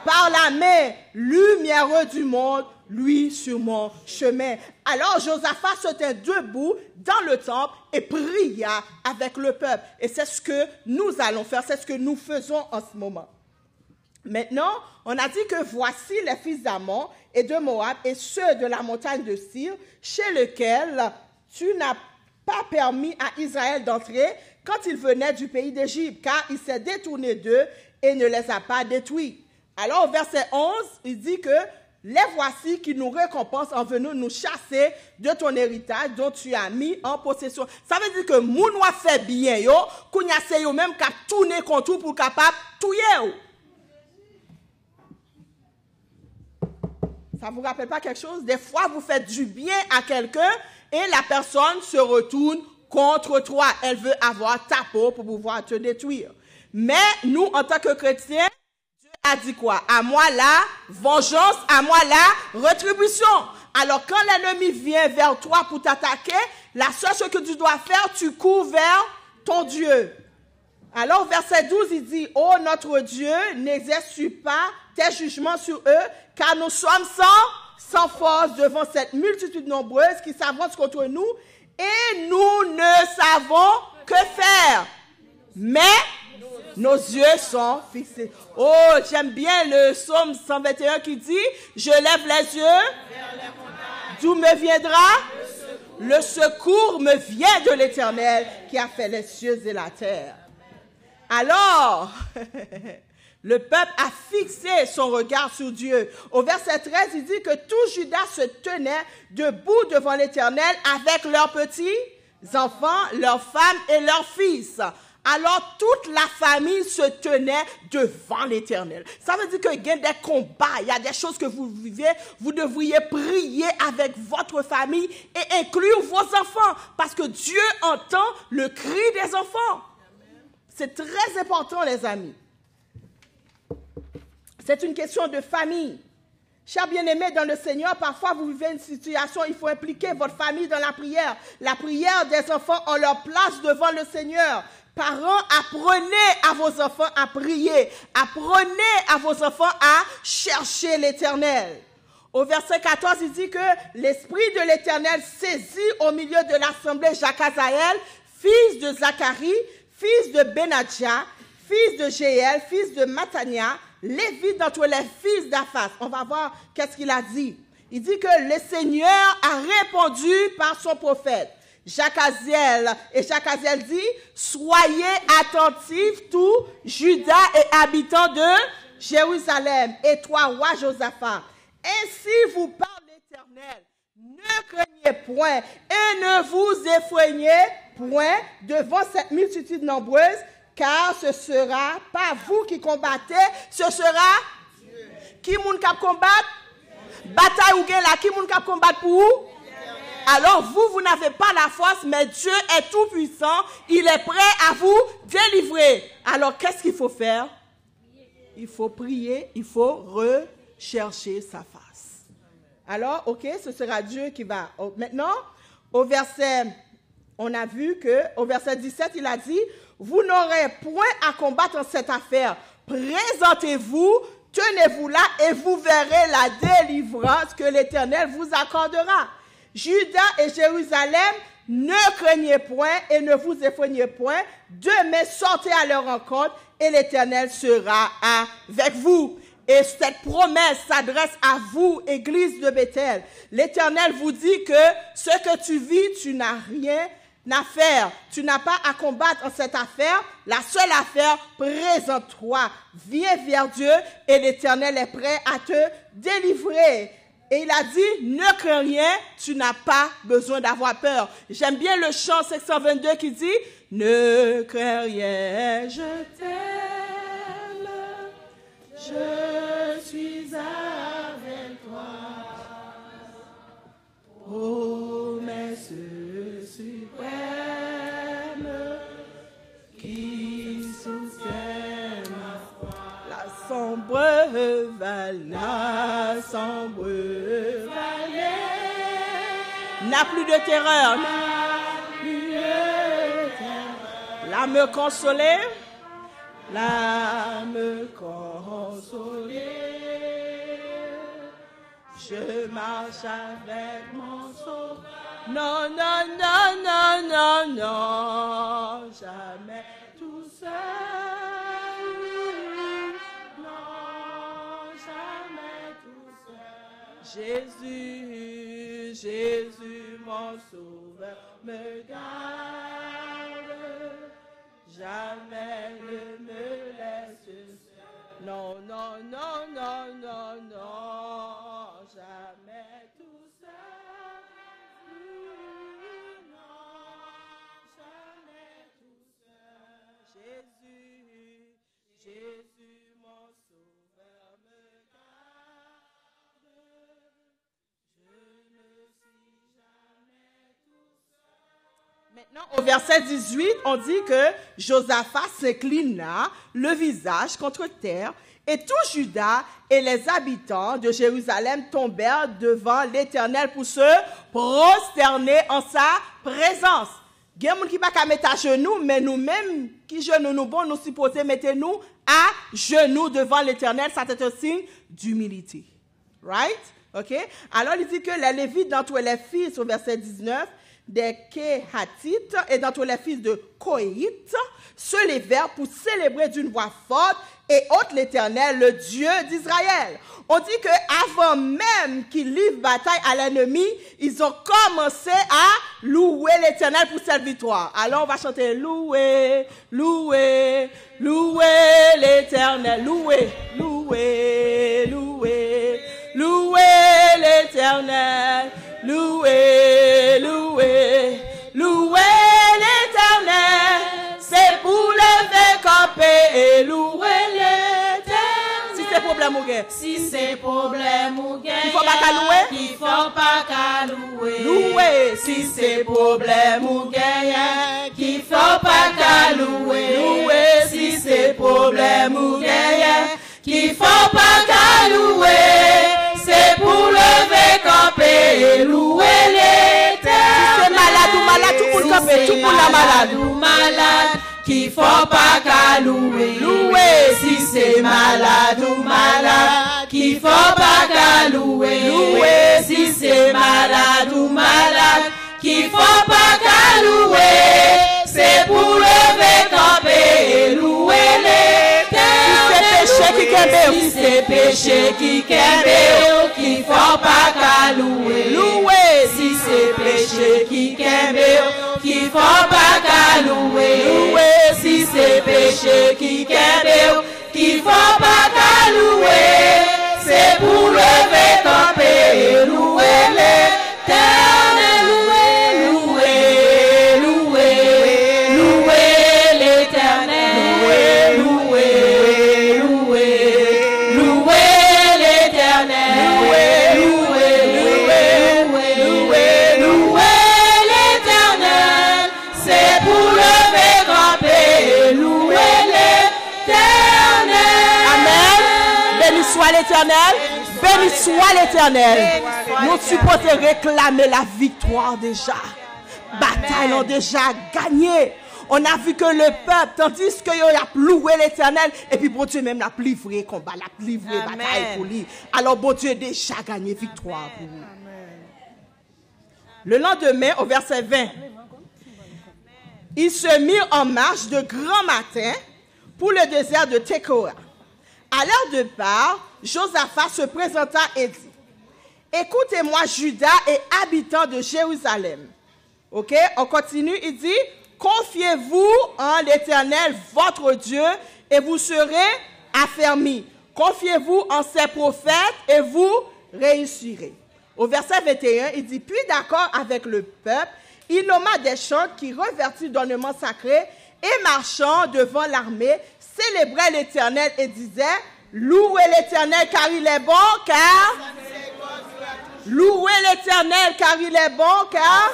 par la main, lumière du monde, lui sur mon chemin. Alors Josaphat se tint debout dans le temple et pria avec le peuple. Et c'est ce que nous allons faire, c'est ce que nous faisons en ce moment. Maintenant, on a dit que voici les fils d'Ammon et de Moab et ceux de la montagne de Syr, chez lesquels tu n'as pas permis à Israël d'entrer quand il venait du pays d'Égypte, car il s'est détourné d'eux et ne les a pas détruits. Alors au verset 11, il dit que les voici qui nous récompensent en venant nous chasser de ton héritage dont tu as mis en possession. Ça veut dire que moun wa fait bien yo, kounya se yo même k'ap tourner contre pour capable touyer yo. Ça vous rappelle pas quelque chose? Des fois, vous faites du bien à quelqu'un et la personne se retourne contre toi. Elle veut avoir ta peau pour pouvoir te détruire. Mais nous, en tant que chrétiens, Dieu a dit quoi? À moi la vengeance, à moi la rétribution. Alors quand l'ennemi vient vers toi pour t'attaquer, la seule chose que tu dois faire, tu cours vers ton Dieu. Alors, verset 12, il dit, « Oh, notre Dieu, n'exerce pas tes jugements sur eux, car nous sommes sans force devant cette multitude nombreuse qui s'avance contre nous, et nous ne savons que faire. Mais nos yeux sont fixés. » Oh, j'aime bien le psaume 121 qui dit, « Je lève les yeux, d'où me viendra? Le secours me vient de l'Éternel qui a fait les cieux et la terre. » Alors, le peuple a fixé son regard sur Dieu. Au verset 13, il dit que tout Juda se tenait debout devant l'Éternel avec leurs petits enfants, leurs femmes et leurs fils. Alors, toute la famille se tenait devant l'Éternel. Ça veut dire qu'il y a des combats, il y a des choses que vous vivez, vous devriez prier avec votre famille et inclure vos enfants, parce que Dieu entend le cri des enfants. C'est très important, les amis. C'est une question de famille. Chers bien-aimés dans le Seigneur, parfois vous vivez une situation, il faut impliquer votre famille dans la prière. La prière des enfants ont leur place devant le Seigneur. Parents, apprenez à vos enfants à prier. Apprenez à vos enfants à chercher l'Éternel. Au verset 14, il dit que l'Esprit de l'Éternel saisit au milieu de l'assemblée Jacazaël, fils de Zacharie, fils de Benadja, fils de Jéel, fils de Matania, Lévite d'entre les fils d'Aphas. On va voir qu'est-ce qu'il a dit. Il dit que le Seigneur a répondu par son prophète. Jacaziel. Et Jacaziel dit, soyez attentifs tous, Juda et habitants de Jérusalem, et toi, roi Josaphat. Ainsi vous parle l'Éternel. Ne craignez point et ne vous effrayez point devant cette multitude nombreuse, car ce sera pas vous qui combattez, ce sera Dieu. Qui moun kap combattre? Bataille ou gen la, qui moun kap combattre pour vous? Alors vous n'avez pas la force, mais Dieu est tout puissant, il est prêt à vous délivrer. Alors qu'est-ce qu'il faut faire? Il faut prier, il faut rechercher sa face. Alors, ok, ce sera Dieu qui va. Maintenant, au verset, on a vu que, au verset 17, il a dit, vous n'aurez point à combattre en cette affaire. Présentez-vous, tenez-vous là et vous verrez la délivrance que l'Éternel vous accordera. Juda et Jérusalem, ne craignez point et ne vous effrayez point. Demain, sortez à leur rencontre et l'Éternel sera avec vous. Et cette promesse s'adresse à vous, Église de Bethel. L'Éternel vous dit que ce que tu vis, tu n'as rien à faire. Tu n'as pas à combattre en cette affaire. La seule affaire, présente-toi. Viens vers Dieu et l'Éternel est prêt à te délivrer. Et il a dit, ne crains rien, tu n'as pas besoin d'avoir peur. J'aime bien le chant 522 qui dit, ne crains rien, je t'aime, je suis avec toi. Promesse suprême qui soutient ma foi. La sombre vallée n'a plus de terreur. La me consoler, je marche avec mon sauveur. Non, non, non, non, non, non, jamais tout seul. Non, jamais tout seul. Jésus, Jésus, mon sauveur, me garde. Jamais ne me laisse seul. Non, non, non, non, non, non. Jésus, Jésus, mon sauveur me garde. Je ne suis jamais tout seul. Maintenant, au verset 18, on dit que Josaphat s'inclina le visage contre terre, et tout Juda et les habitants de Jérusalem tombèrent devant l'Éternel pour se prosterner en sa présence. Il y a des gens qui ne peuvent pas mettre à genoux, mais nous-mêmes, qui genoux nous bon, nous supposons mettre nous à genoux devant l'Éternel. Ça c'est un signe d'humilité. Right? OK? Alors, il dit que les Lévites, d'entre les fils, au verset 19, des Kéhatites et d'entre les fils de Kohéites, se levèrent pour célébrer d'une voix forte et haute l'Éternel, le Dieu d'Israël. On dit qu'avant même qu'ils livrent bataille à l'ennemi, ils ont commencé à louer l'Éternel pour cette victoire. Alors on va chanter louer, louer, louer l'Éternel, louer, louer, louer, louer l'Éternel, louer, louer, louer l'Éternel. C'est pour lever camper et louer l'Éternel. Si c'est problème ou gain. Si c'est problème ou gain. Il faut pas qu'à louer. Il faut pas qu'à louer. Louer. Si c'est problème ou gain. Qu'il faut pas qu'à louer. Louer. Si c'est problème ou gain. Qu'il faut pas qu'à louer. C'est pour lever camper et louer l'Éternel. Si c'est malade ou malade, tout pour camper, tout pour la malade. Ou malade. Qu'il faut pas qu'à louer. Louer. Si c'est malade ou malade. Qu'il faut pas qu'à louer. Louer. Si c'est malade ou malade. Qu'il faut pas qu'à louer. C'est pour lever camper et louer l'Éternel. Si c'est péché qui kembe, qu'il faut pas qu'à louer. Louer. Si c'est péché qui kembe, qu'il faut pas qu'à louer. Louer. Si c'est péché qui kembe, qu'il faut pas qu'à louer. C'est pour lever camper et louer l'Éternel. Louer, louer, louer l'Éternel. Louer, louer, louer l'Éternel. Louer l'Éternel. C'est pour lever camper et louer l'Éternel. Amen. Béni soit l'Éternel. Béni soit l'Éternel. Nous supposons réclamer la victoire déjà. Bataille ont déjà gagné. On a vu que le peuple, tandis qu'il a loué l'Éternel, et puis bon Dieu même l'a livré combat, l'a livré bataille pour lui. Alors bon Dieu a déjà gagné victoire pour lui. Le lendemain, au verset 20, ils se mirent en marche de grand matin pour le désert de Tekoa. À l'heure de part, Josaphat se présenta et dit, écoutez-moi Juda et habitants de Jérusalem. Ok, on continue, il dit, confiez-vous en l'Éternel, votre Dieu, et vous serez affermis. Confiez-vous en ses prophètes et vous réussirez. Au verset 21, il dit, puis d'accord avec le peuple, il nomma des chantres qui, revêtus d'ornements sacrés et marchant devant l'armée, célébraient l'Éternel et disaient, louez l'Éternel car il est bon, car... Louez l'Éternel car il est bon, car...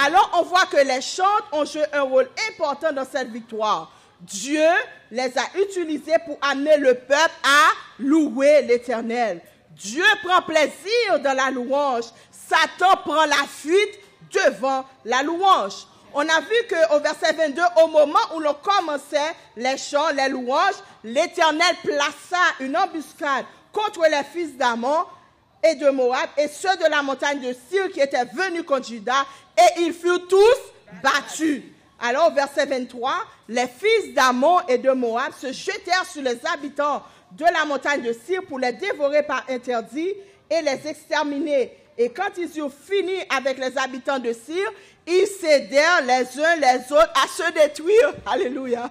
Alors, on voit que les chantres ont joué un rôle important dans cette victoire. Dieu les a utilisés pour amener le peuple à louer l'Éternel. Dieu prend plaisir dans la louange. Satan prend la fuite devant la louange. On a vu qu'au verset 22, au moment où l'on commençait les chants, les louanges, l'Éternel plaça une embuscade contre les fils d'Ammon et de Moab et ceux de la montagne de Syr qui étaient venus contre Juda, et ils furent tous battus. Alors, au verset 23, les fils d'Ammon et de Moab se jetèrent sur les habitants de la montagne de Syr pour les dévorer par interdit et les exterminer. Et quand ils eurent fini avec les habitants de Syr, ils s'aidèrent les uns les autres à se détruire. Alléluia.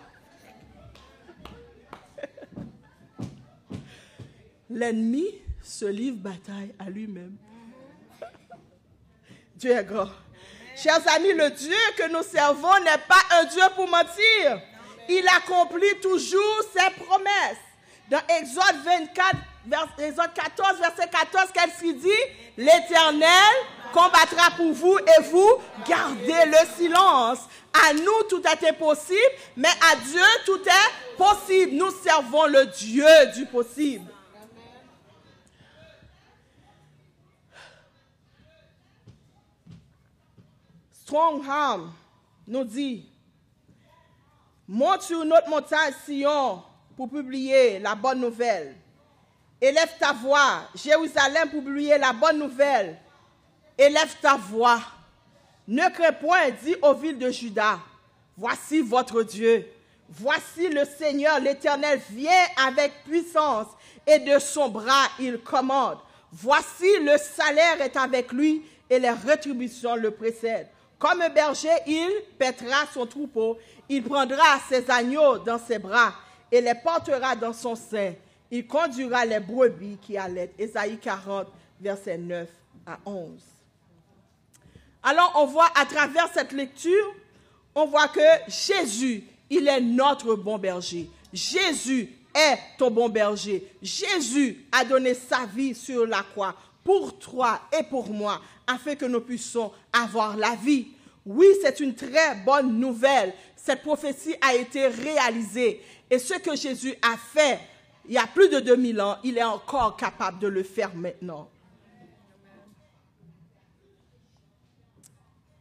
L'ennemi se livre bataille à lui-même. Dieu est grand. Chers amis, le Dieu que nous servons n'est pas un Dieu pour mentir. Il accomplit toujours ses promesses. Dans Exode 14, verset 14, qu'est-ce qu'il dit? L'Éternel combattra pour vous et vous gardez le silence. À nous, tout est impossible, mais à Dieu, tout est possible. Nous servons le Dieu du possible. Strongham nous dit, monte sur notre montagne Sion pour publier la bonne nouvelle. Élève ta voix, Jérusalem, pour publier la bonne nouvelle. Élève ta voix. Ne crains point, dis aux villes de Juda, voici votre Dieu. Voici le Seigneur, l'Éternel vient avec puissance et de son bras il commande. Voici le salaire est avec lui et les rétributions le précèdent. Comme un berger, il paîtra son troupeau, il prendra ses agneaux dans ses bras et les portera dans son sein. Il conduira les brebis qui allaitent. Ésaïe 40, versets 9 à 11. Alors on voit à travers cette lecture, on voit que Jésus, il est notre bon berger. Jésus est ton bon berger. Jésus a donné sa vie sur la croix pour toi et pour moi, afin que nous puissions avoir la vie. Oui, c'est une très bonne nouvelle. Cette prophétie a été réalisée. Et ce que Jésus a fait il y a plus de 2000 ans, il est encore capable de le faire maintenant.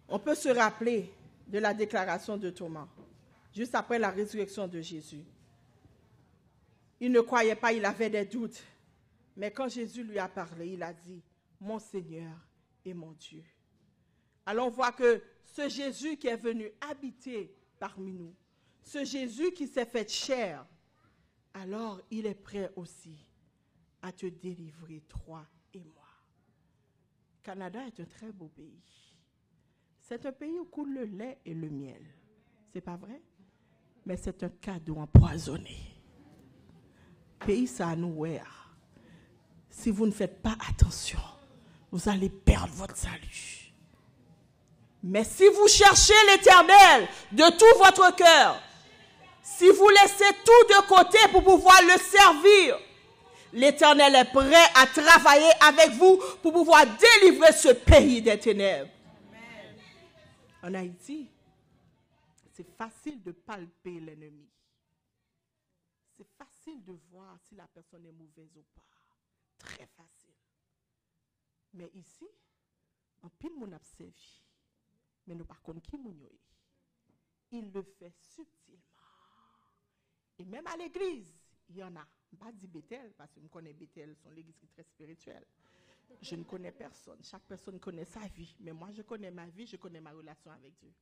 On peut se rappeler de la déclaration de Thomas, juste après la résurrection de Jésus. Il ne croyait pas, il avait des doutes. Mais quand Jésus lui a parlé, il a dit, « Mon Seigneur et mon Dieu ». Alors on voit que ce Jésus qui est venu habiter parmi nous, ce Jésus qui s'est fait chair, alors il est prêt aussi à te délivrer, toi et moi. Le Canada est un très beau pays. C'est un pays où coule le lait et le miel. C'est pas vrai? Mais c'est un cadeau empoisonné. Pays ça nous ouvert. Si vous ne faites pas attention, vous allez perdre votre salut. Mais si vous cherchez l'Éternel de tout votre cœur, si vous laissez tout de côté pour pouvoir le servir, l'Éternel est prêt à travailler avec vous pour pouvoir délivrer ce pays des ténèbres. Amen. En Haïti, c'est facile de palper l'ennemi. C'est facile de voir si la personne est mauvaise ou pas. Très facile. Mais ici, en pile mon a servi. Mais nous par contre qui moun yo. Il le fait subtilement. Et même à l'église, il y en a. Je ne vais pas dire Bethel, parce que je connais Bethel, c'est l'église qui est très spirituelle. Je ne connais personne. Chaque personne connaît sa vie. Mais moi, je connais ma vie, je connais ma relation avec Dieu.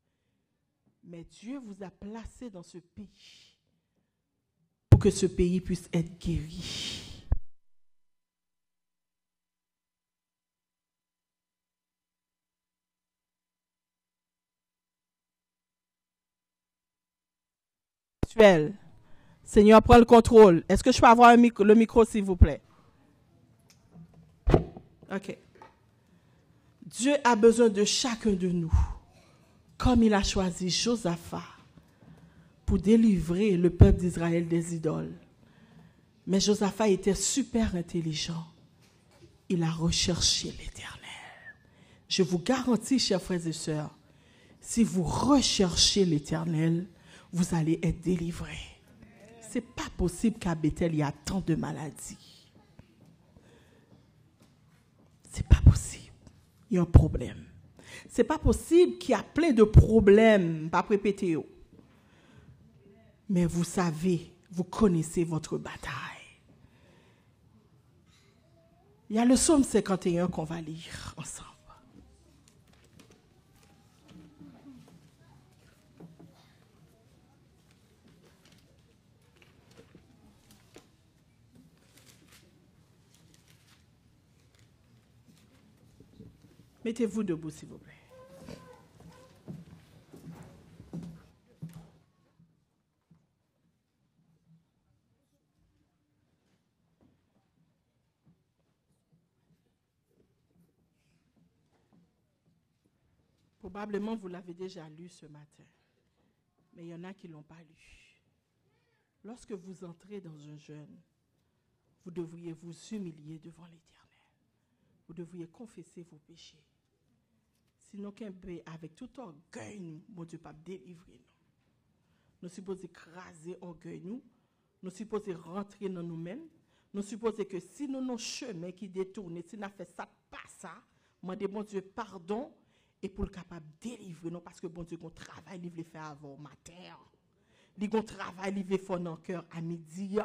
Mais Dieu vous a placé dans ce pays pour que ce pays puisse être guéri. Seigneur, prends le contrôle. Est-ce que je peux avoir le micro, s'il vous plaît? OK. Dieu a besoin de chacun de nous, comme il a choisi Josaphat pour délivrer le peuple d'Israël des idoles. Mais Josaphat était super intelligent. Il a recherché l'Éternel. Je vous garantis, chers frères et sœurs, si vous recherchez l'Éternel, vous allez être délivrés. Ce n'est pas possible qu'à Bethel, il y a tant de maladies. Ce n'est pas possible. Il y a un problème. Ce n'est pas possible qu'il y a plein de problèmes, pas répéter. Mais vous savez, vous connaissez votre bataille. Il y a le psaume 51 qu'on va lire ensemble. Mettez-vous debout, s'il vous plaît. Probablement, vous l'avez déjà lu ce matin, mais il y en a qui ne l'ont pas lu. Lorsque vous entrez dans un jeûne, vous devriez vous humilier devant l'Éternel. Vous devriez confesser vos péchés. Sinon, avec tout orgueil, nous, mon Dieu, pas délivrer nous. Nous supposons écraser orgueil nous. Nous supposons rentrer dans nous-mêmes. Nous supposons que si nous nos chemins qui détournent, si nous fait ça, pas ça, demandez bon Dieu pardon et pour le capable de délivrer nous parce que bon Dieu, qu'on travail, il veut faire avant matin. Il veut travail, il veut faire dans le cœur à midi.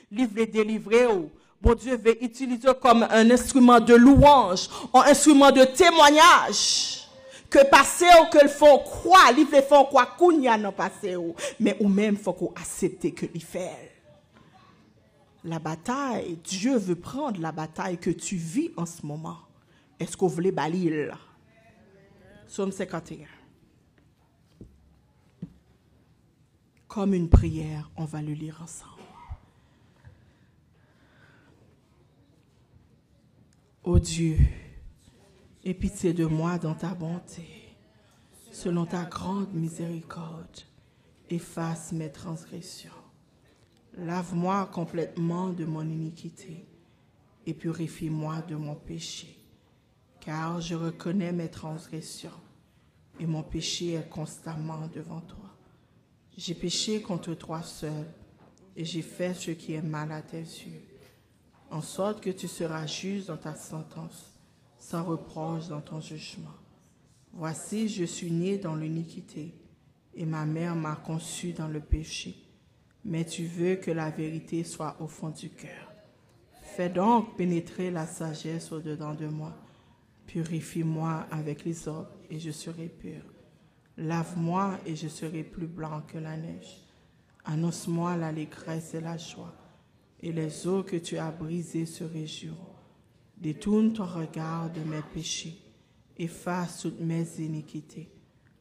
Il veut délivrer. Bon Dieu veut utiliser comme un instrument de louange, un instrument de témoignage. Que passer ou que le font croire, il veut faire croire qu'on y a dans passé mais ou même faut qu'on accepte que il fait. La bataille, Dieu veut prendre la bataille que tu vis en ce moment. Est-ce qu'on voulait balayer? Psaume 51. Comme une prière, on va le lire ensemble. Ô Dieu, aie pitié de moi dans ta bonté. Selon ta grande miséricorde, efface mes transgressions. Lave-moi complètement de mon iniquité et purifie-moi de mon péché. Car je reconnais mes transgressions et mon péché est constamment devant toi. J'ai péché contre toi seul et j'ai fait ce qui est mal à tes yeux, en sorte que tu seras juste dans ta sentence, sans reproche dans ton jugement. Voici, je suis né dans l'iniquité et ma mère m'a conçu dans le péché. Mais tu veux que la vérité soit au fond du cœur. Fais donc pénétrer la sagesse au-dedans de moi. Purifie-moi avec l'hysope et je serai pur. Lave-moi et je serai plus blanc que la neige. Annonce-moi l'allégresse et la joie, et les eaux que tu as brisées se réjouiront. Détourne ton regard de mes péchés, efface toutes mes iniquités.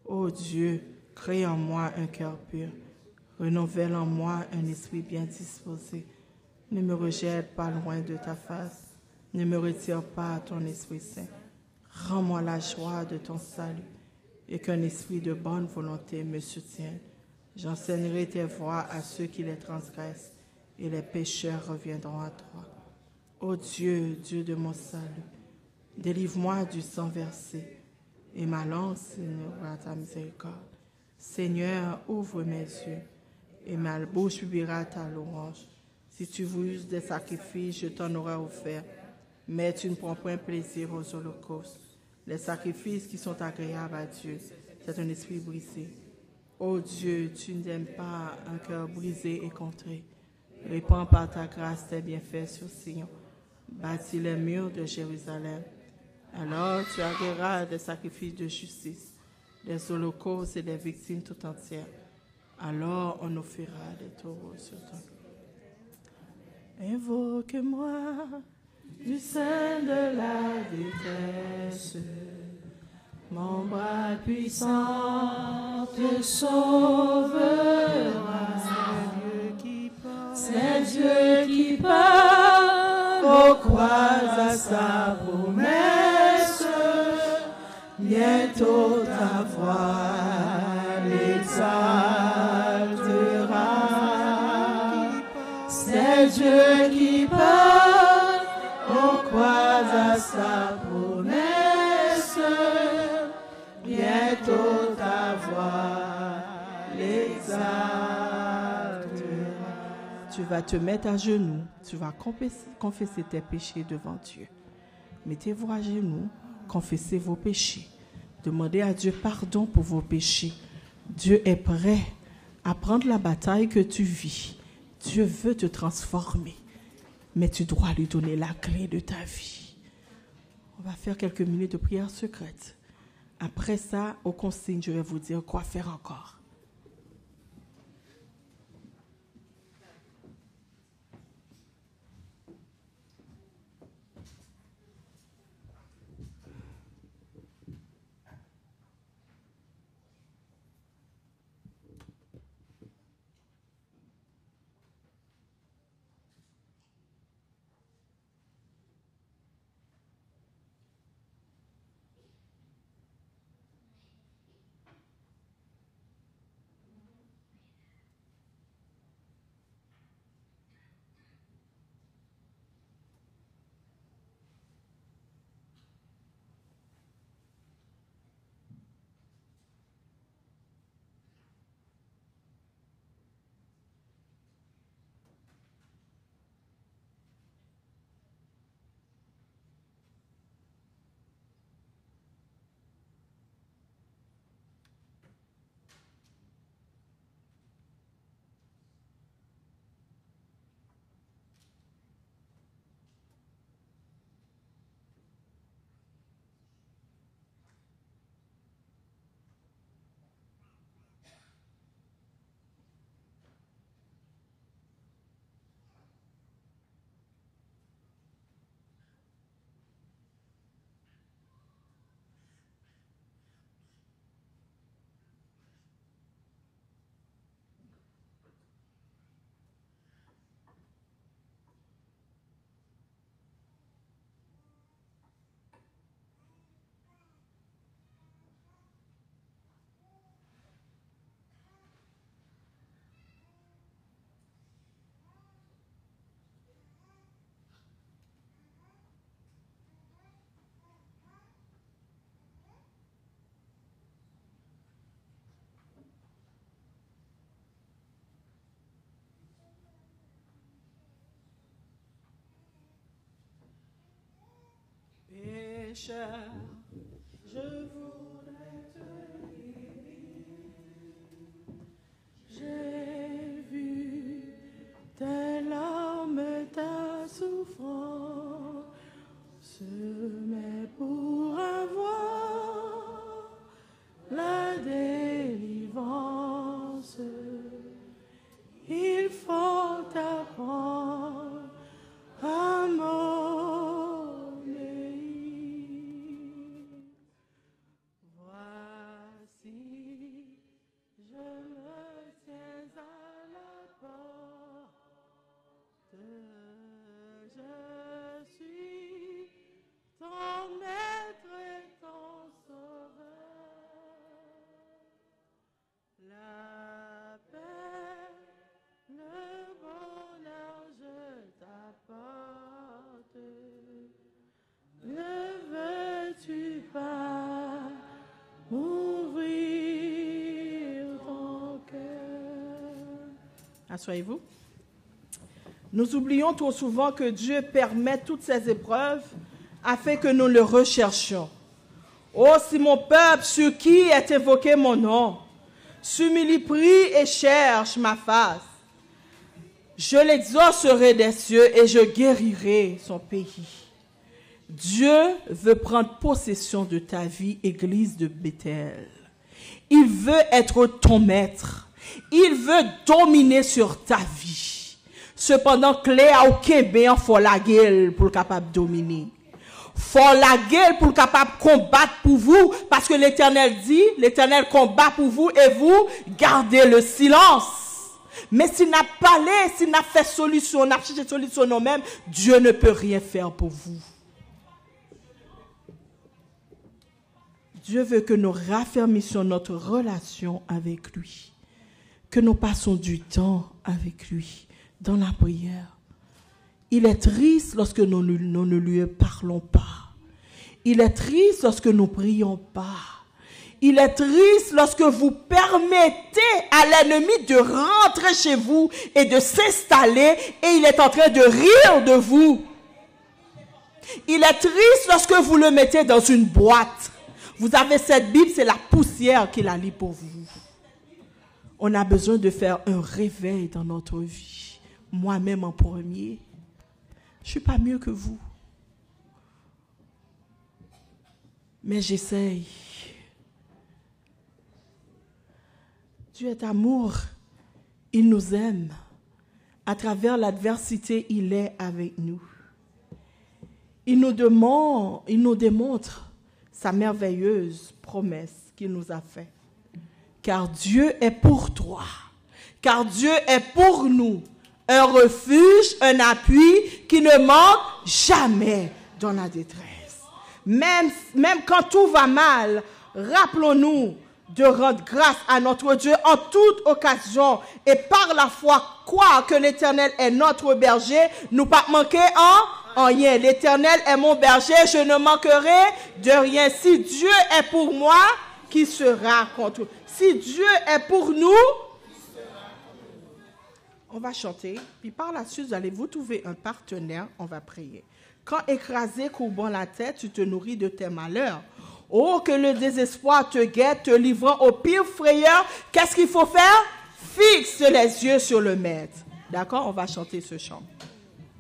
Ô Dieu, crée en moi un cœur pur, renouvelle en moi un esprit bien disposé. Ne me rejette pas loin de ta face, ne me retire pas ton Esprit Saint. Rends-moi la joie de ton salut, et qu'un esprit de bonne volonté me soutienne. J'enseignerai tes voies à ceux qui les transgressent, et les pécheurs reviendront à toi. Ô Dieu, Dieu de mon salut, délivre-moi du sang versé, et ma langue signera ta miséricorde. Seigneur, ouvre mes yeux, et ma bouche publiera ta louange. Si tu voulus des sacrifices, je t'en aurais offert, mais tu ne prends point plaisir aux holocaustes. Les sacrifices qui sont agréables à Dieu, c'est un esprit brisé. Ô Dieu, tu n'aimes pas un cœur brisé et contré. Répands par ta grâce tes bienfaits sur Sion. Bâtis les murs de Jérusalem. Alors tu agréeras des sacrifices de justice, des holocaustes et des victimes tout entières. Alors on offrira des taureaux sur ton nom. Invoque-moi du sein de la détresse. Mon bras puissant te sauvera. C'est Dieu qui parle, oh, crois à sa promesse. Bientôt ta voix l'exaltera. C'est Dieu qui parle, oh, crois à sa promesse. Bientôt ta voix l'exaltera. Tu vas te mettre à genoux, tu vas confesser tes péchés devant Dieu. Mettez-vous à genoux, confessez vos péchés. Demandez à Dieu pardon pour vos péchés. Dieu est prêt à prendre la bataille que tu vis. Dieu veut te transformer, mais tu dois lui donner la clé de ta vie. On va faire quelques minutes de prière secrète. Après ça, aux consignes, je vais vous dire quoi faire encore. pécheur, je voudrais te guérir. J'ai vu tes larmes, ta souffrance, mais pour avoir la délivrance, il faut apprendre à m'obéir. Voici, je me tiens à la porte, je suis ton maître et ton sauveur. La paix, le bonheur, je t'apporte. Ne veux-tu pas ouvrir ton cœur? Asseyez-vous. Nous oublions trop souvent que Dieu permet toutes ces épreuves afin que nous le recherchions. Oh, si mon peuple, sur qui est invoqué mon nom, s'humilie, prie et cherche ma face, je l'exaucerai des cieux et je guérirai son pays. Dieu veut prendre possession de ta vie, église de Bethel. Il veut être ton maître. Il veut dominer sur ta vie. Cependant, clé à aucun bien, faut la gueule pour capable dominer. Faut la gueule pour capable combattre pour vous, parce que l'Éternel dit, l'Éternel combat pour vous et vous gardez le silence. Mais s'il n'a pas parlé, s'il n'a fait solution, n'a cherché solution nous-mêmes, Dieu ne peut rien faire pour vous. Dieu veut que nous raffermissions notre relation avec lui, que nous passions du temps avec lui dans la prière. Il est triste lorsque nous ne lui parlons pas. Il est triste lorsque nous ne prions pas. Il est triste lorsque vous permettez à l'ennemi de rentrer chez vous et de s'installer et il est en train de rire de vous. Il est triste lorsque vous le mettez dans une boîte. Vous avez cette Bible, c'est la poussière qui la lit pour vous. On a besoin de faire un réveil dans notre vie. Moi-même en premier. Je ne suis pas mieux que vous. Mais j'essaye. Dieu est amour. Il nous aime. À travers l'adversité, il est avec nous. Il nous démontre sa merveilleuse promesse qu'il nous a faite. Car Dieu est pour toi. Car Dieu est pour nous. Un refuge, un appui qui ne manque jamais dans la détresse. Même quand tout va mal, rappelons-nous de rendre grâce à notre Dieu en toute occasion et par la foi, croire que l'Éternel est notre berger, nous pas manquer en rien. L'Éternel est mon berger, je ne manquerai de rien. Si Dieu est pour moi, qui sera contre nous? Si Dieu est pour nous, on va chanter, puis par la suite, vous allez vous trouver un partenaire, on va prier. Quand écrasé, courbant la tête, tu te nourris de tes malheurs. Oh, que le désespoir te guette, te livrant au pire frayeur. Qu'est-ce qu'il faut faire? Fixe les yeux sur le maître. D'accord? On va chanter ce chant.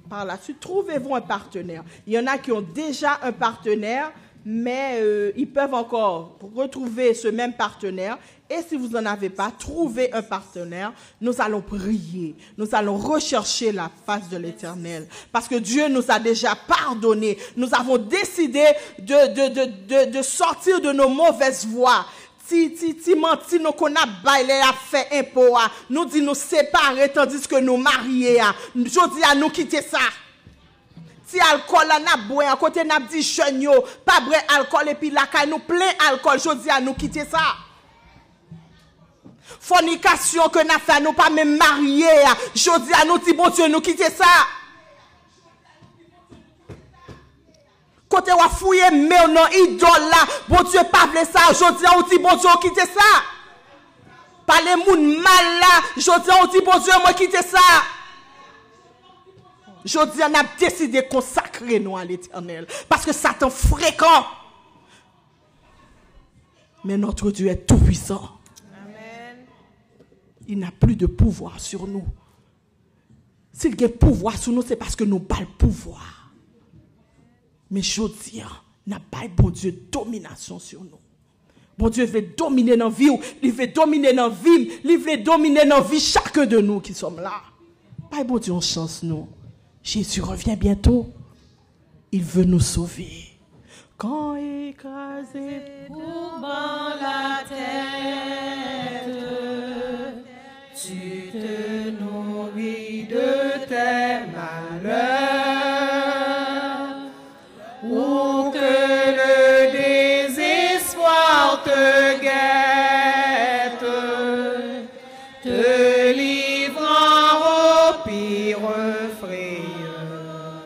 Par la suite, trouvez-vous un partenaire. Il y en a qui ont déjà un partenaire, mais ils peuvent encore retrouver ce même partenaire. Et si vous n'en avez pas, trouvez un partenaire. Nous allons prier. Nous allons rechercher la face de l'Éternel. Parce que Dieu nous a déjà pardonné. Nous avons décidé de sortir de nos mauvaises voies. Si menti nous qu'on a bailé a fait impôt, nous dit nous séparer tandis que nous mariés. Je dis à nous quitter ça. Si alcool là n'a boire à côté n'a dit jeune yo, pas vrai alcool et puis la caille nous plein alcool, je dis à nous quitter ça. Fornication que n'a fait nous pas même mariés, je dis à nous dit bon Dieu nous quitter ça. Côté wa fouiller mais non idole là, bon Dieu pas vle ça, je dis à nous dit bon Dieu quitter ça. Pas les moun mal là, je dis à nous dit bon Dieu moi quitter ça. Je dis, on a décidé de consacrer nous à l'Éternel. Parce que Satan fréquent. Mais notre Dieu est tout-puissant. Il n'a plus de pouvoir sur nous. S'il y a pouvoir sur nous, c'est parce que nous n'avons pas le pouvoir. Mais je dis, n'a pas bon Dieu domination sur nous. Bon Dieu veut dominer dans la vie, il veut dominer dans la vie, il veut dominer dans la vie chacun de nous qui sommes là. Pas bon Dieu, on chance nous. Jésus revient bientôt. Il veut nous sauver. Quand écrasé pour la tête, tu te nourris de tes malheurs, ou que le désespoir te guette, te livrant au pire frayeur.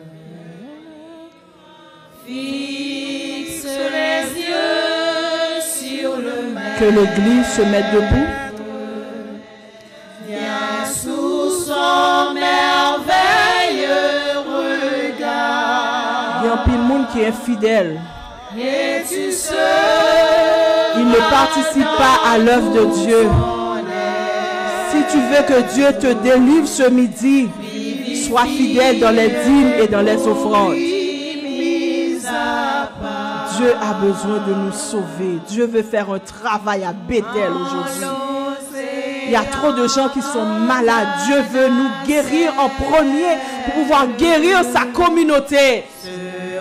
Fixe les yeux sur le maître. Que l'Église se mette debout. Viens sous son merveilleux regard. Il y a un pile monde qui est fidèle. Et tu seras. Il ne participe pas à l'œuvre de Dieu. Si tu veux que Dieu te délivre ce midi, sois fidèle dans les dîmes et dans les offrandes. Dieu a besoin de nous sauver. Dieu veut faire un travail à Bethel aujourd'hui. Il y a trop de gens qui sont malades. Dieu veut nous guérir en premier pour pouvoir guérir sa communauté. Se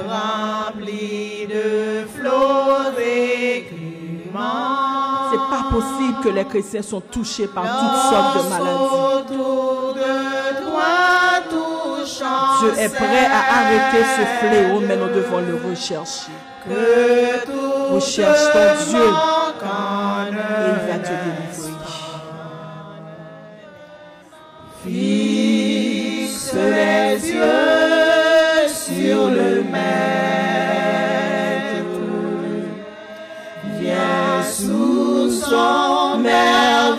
remplit de flots d'écumants. C'est pas possible que les chrétiens sont touchés par toutes sortes de maladies. Autour de toi, touchant Dieu est prêt à arrêter ce fléau, mais nous devons le rechercher. Recherche ton Dieu et il va te délivrer. Fixe les yeux sur le maître, viens sous son merveilleux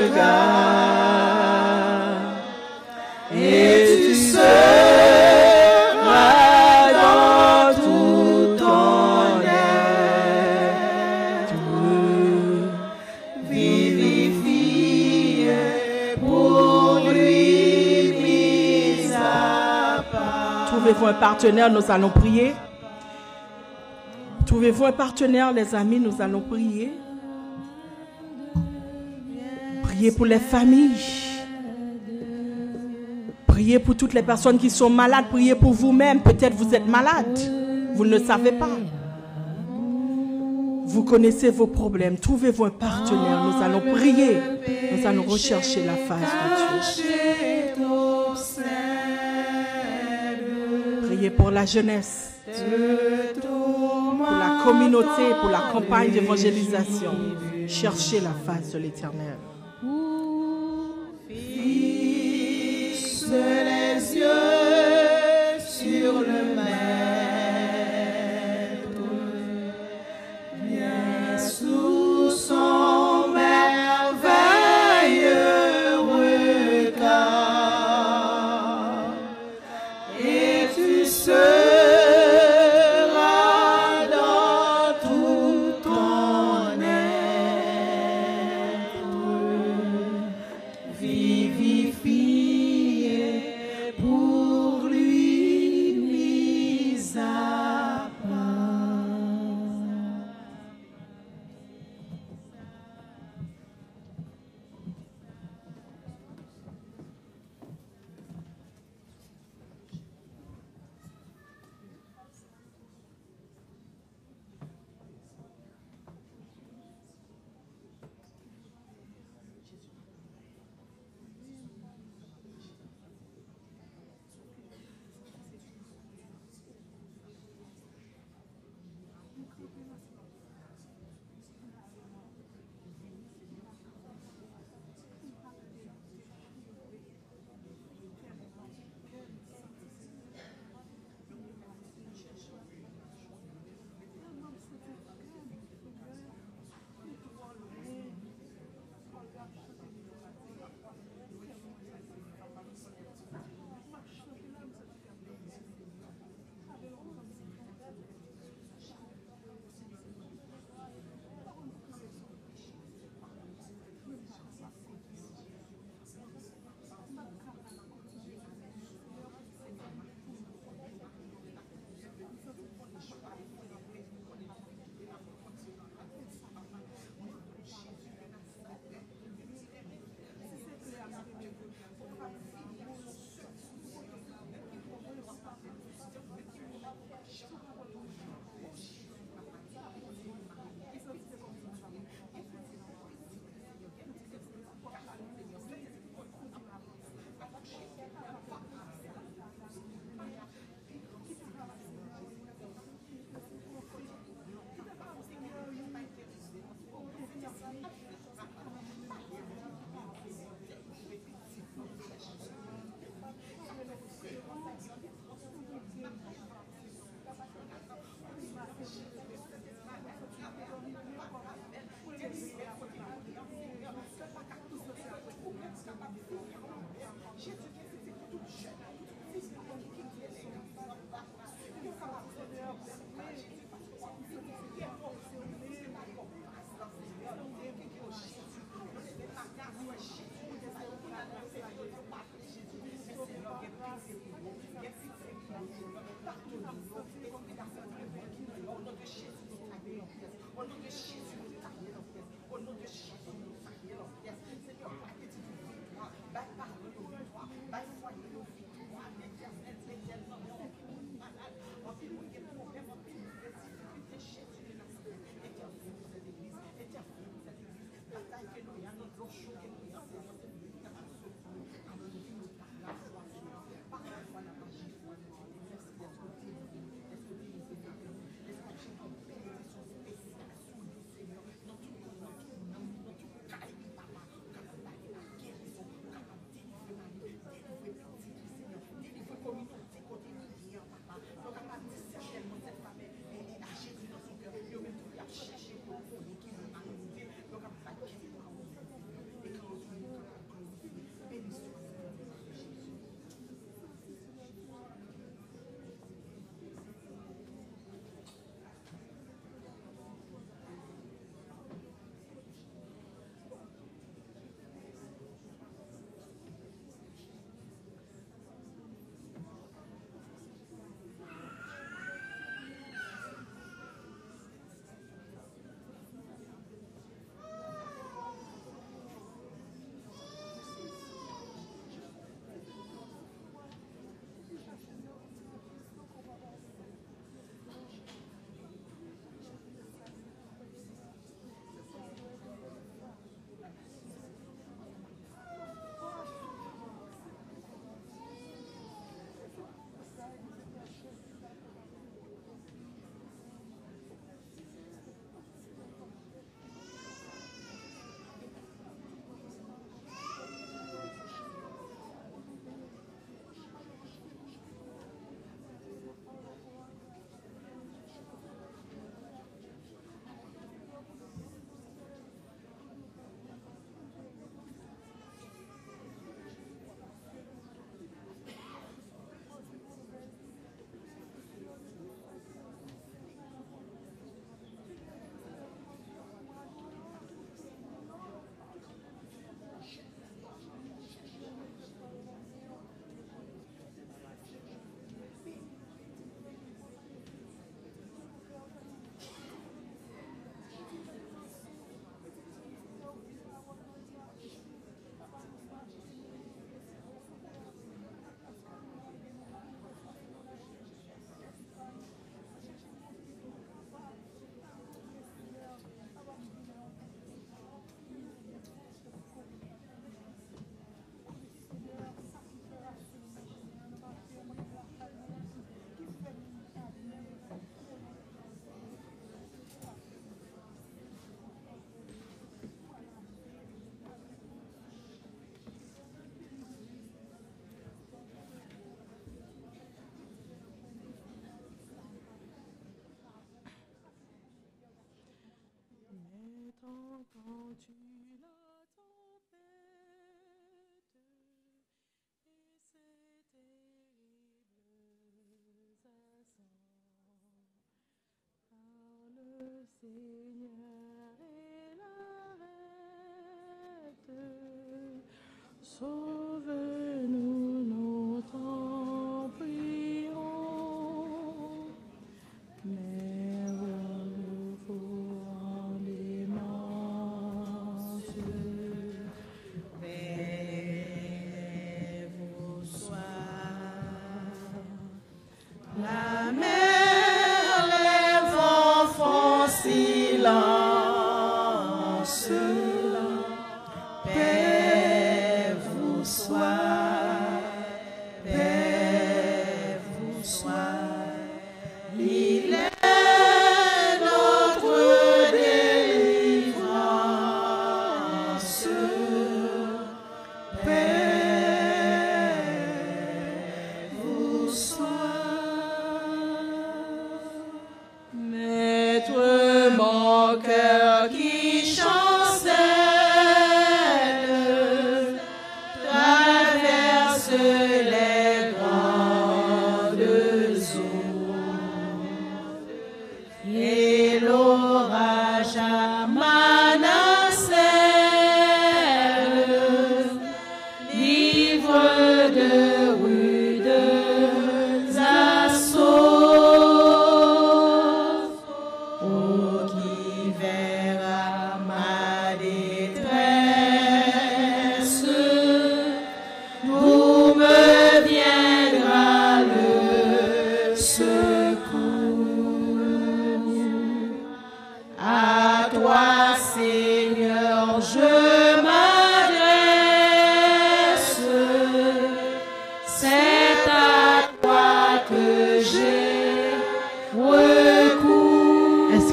regard, et tu seras dans tout ton être vivifié pour lui mis à part. Trouvez-vous un partenaire, nous allons prier. Trouvez-vous un partenaire, les amis, nous allons prier. Priez pour les familles. Priez pour toutes les personnes qui sont malades. Priez pour vous-même. Peut-être vous êtes malade. Vous ne le savez pas. Vous connaissez vos problèmes. Trouvez-vous un partenaire. Nous allons prier. Nous allons rechercher la face de Dieu. Priez pour la jeunesse, pour la communauté, pour la campagne d'évangélisation. Cherchez la face de l'Éternel. Fixe les yeux sur le maître, viens sous son merveilleux regard, et tu seras dans tout ton être vivifié pour Sauve-nous, nous t'en prions. Mère, nous en démence. Lève-vous soir. La mère lève enfant silence. Père, vous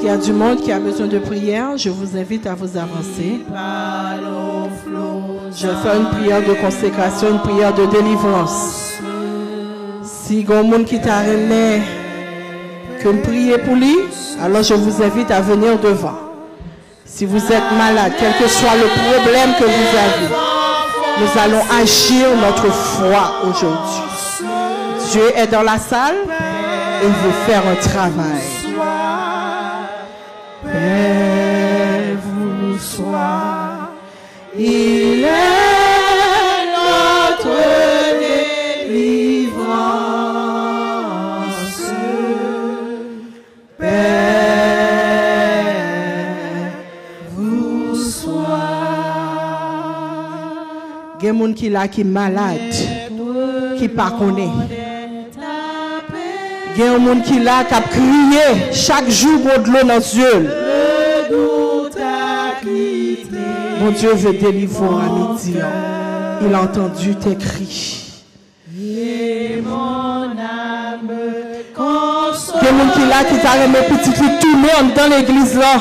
y a du monde qui a besoin de prière, je vous invite à vous avancer. Je vais faire une prière de consécration, une prière de délivrance. Si il y a un monde qui t'a remis que me prier pour lui, alors je vous invite à venir devant. Si vous êtes malade, quel que soit le problème que vous avez, nous allons agir notre foi aujourd'hui. Dieu est dans la salle et veut faire un travail. Paix vous soit, il est notre délivrance. Paix vous soit. Il y a des gens qui sont malades, qui ne connaissent pas. Il y a des gens qui là qui crié chaque jour pour de l'eau dans les yeux. Mon Dieu veut délivrer à midi. Il a entendu tes cris. Il y a des gens qui là qui t'a remis petit qui tourne dans l'église là.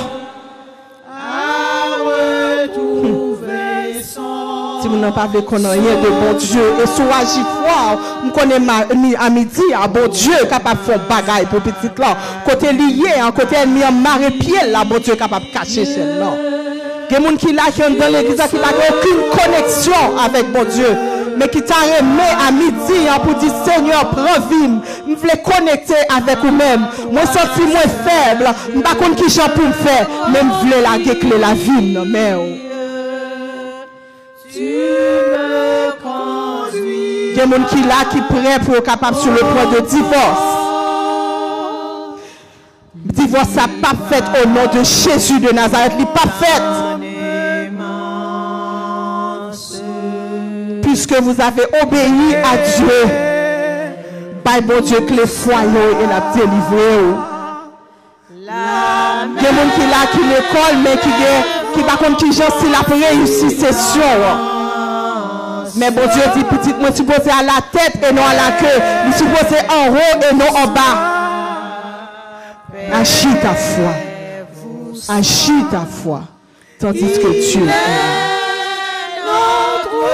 Si vous n'avez pas de connaître de bon Dieu, et soit agit fort, vous connaissez à midi, à bon Dieu, capable de faire bagaille pour petit là. Côté lié, côté ennemi en marée pied, là, bon Dieu, capable de cacher celle là. Il y a des gens qui là, qui sont dans l'église, qui n'ont aucune connexion avec bon Dieu, mais qui t'a remis à midi pour dire, Seigneur, prends vie, je veux connecter avec vous-même. Moi, je sens moins faible, je ne sais pas qui j'en peux faire, mais je veux la guécler la vie, mais tu me conduis. Il y a des gens qui là qui prêt pour être capable sur le point de divorce. Divorce n'a pas fait au nom de Jésus de Nazareth, il n'est pas fait. Puisque vous avez obéi à Dieu, by bon Dieu que les foyers et la délivré. Il y a des gens qui là qui l'école mais qui va contre qui j'en si la réussi c'est sûr. Mais bon Dieu dit petit moi supposé à la tête et non à la queue, nous supposé en haut et non en bas. Agis ta foi. Agis ta foi. Tandis que Dieu est notre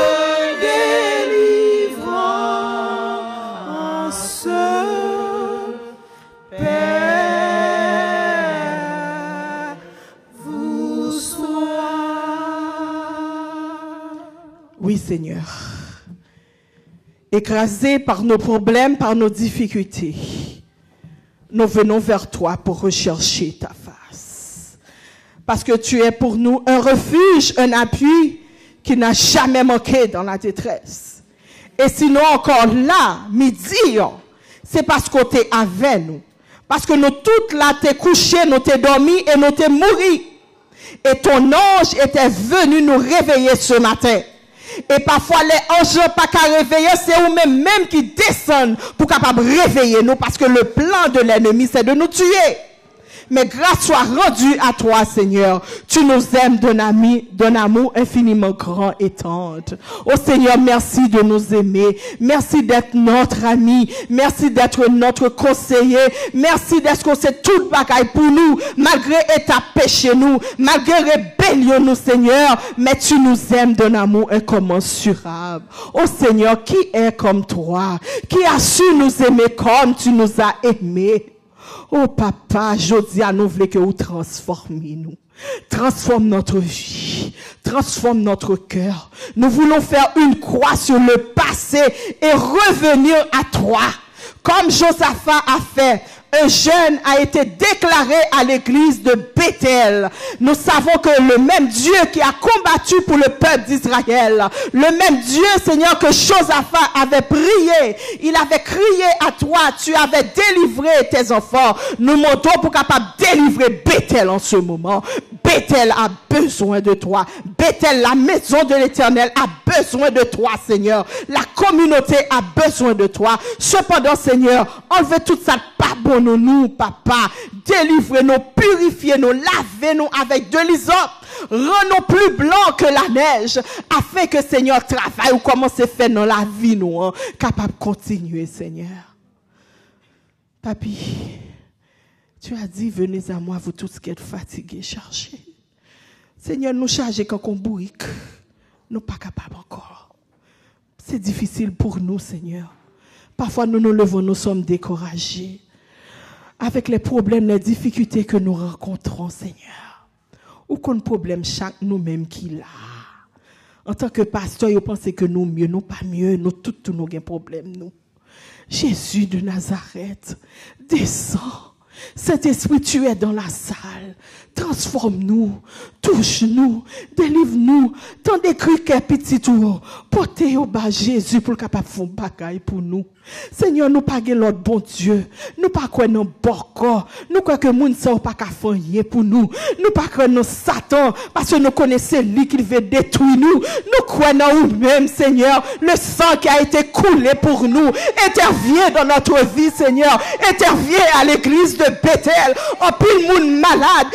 délivrance. Paix vous soit. Oui, Seigneur. Écrasés par nos problèmes, par nos difficultés, nous venons vers toi pour rechercher ta face. Parce que tu es pour nous un refuge, un appui qui n'a jamais manqué dans la détresse. Et sinon encore là, midi, c'est parce qu'on t'est avec nous. Parce que nous toutes là, t'es couchés, nous t'es dormi et nous t'es mouru. Et ton ange était venu nous réveiller ce matin. Et parfois les anges pas qu'à réveiller, c'est eux-mêmes qui descendent pour capable réveiller nous parce que le plan de l'ennemi c'est de nous tuer. Mais grâce soit rendue à toi, Seigneur. Tu nous aimes d'un amour infiniment grand et tendre. Oh Seigneur, merci de nous aimer. Merci d'être notre ami. Merci d'être notre conseiller. Merci d'être qu'on sait toute bagaille pour nous, malgré état péché nous, malgré rébellion nous, Seigneur. Mais tu nous aimes d'un amour incommensurable. Oh Seigneur, qui est comme toi? Qui a su nous aimer comme tu nous as aimés? Oh papa, je dis à nous que vous transformez nous. Transforme notre vie. Transforme notre cœur. Nous voulons faire une croix sur le passé et revenir à toi. Comme Josaphat a fait. Un jeune a été déclaré à l'église de Bethel. Nous savons que le même Dieu qui a combattu pour le peuple d'Israël, le même Dieu, Seigneur, que Josaphat avait prié, il avait crié à toi, tu avais délivré tes enfants. Nous montons pour capable délivrer Bethel en ce moment. Bethel a besoin de toi. Bethel, la maison de l'Éternel, a besoin de toi, Seigneur. La communauté a besoin de toi. Cependant, Seigneur, enlevez toute cette pardonne-nous, papa. Délivrez-nous, purifiez-nous, lavez-nous avec de l'hysope. Rends-nous plus blancs que la neige, afin que, Seigneur, travail ou comment c'est fait dans la vie, nous, capable de continuer, Seigneur. Papi, Tu as dit, venez à moi, vous tous qui êtes fatigués, chargés. Seigneur, nous charger quand on bourrique. Nous pas capables encore. C'est difficile pour nous, Seigneur. Parfois, nous nous levons, nous sommes découragés. Avec les problèmes, les difficultés que nous rencontrons, Seigneur. Ou qu'on problème chaque nous-mêmes qui l'a. En tant que pasteur, vous pensez que nous mieux, nous pas mieux, nous tous nous avons un problème, nous. Jésus de Nazareth, descends. Saint-Esprit, tu es dans la salle. Transforme-nous, touche-nous, délivre-nous. Tant d'écrits qu'un petit tour, portez au bas Jésus pour le capable de faire bagaille pour nous. Seigneur, nous pas l'autre bon Dieu. Nous pas quoi non bon corps. Nous croyons que moun sa pas qu'à faire pour nous. Nous pas croyons non Satan parce que nous connaissons lui qui veut détruire nous. Nous croyons en nous-mêmes, Seigneur. Le sang qui a été coulé pour nous. Interviens dans notre vie, Seigneur. Interviens à l'église de Bethel. En pile moun malade,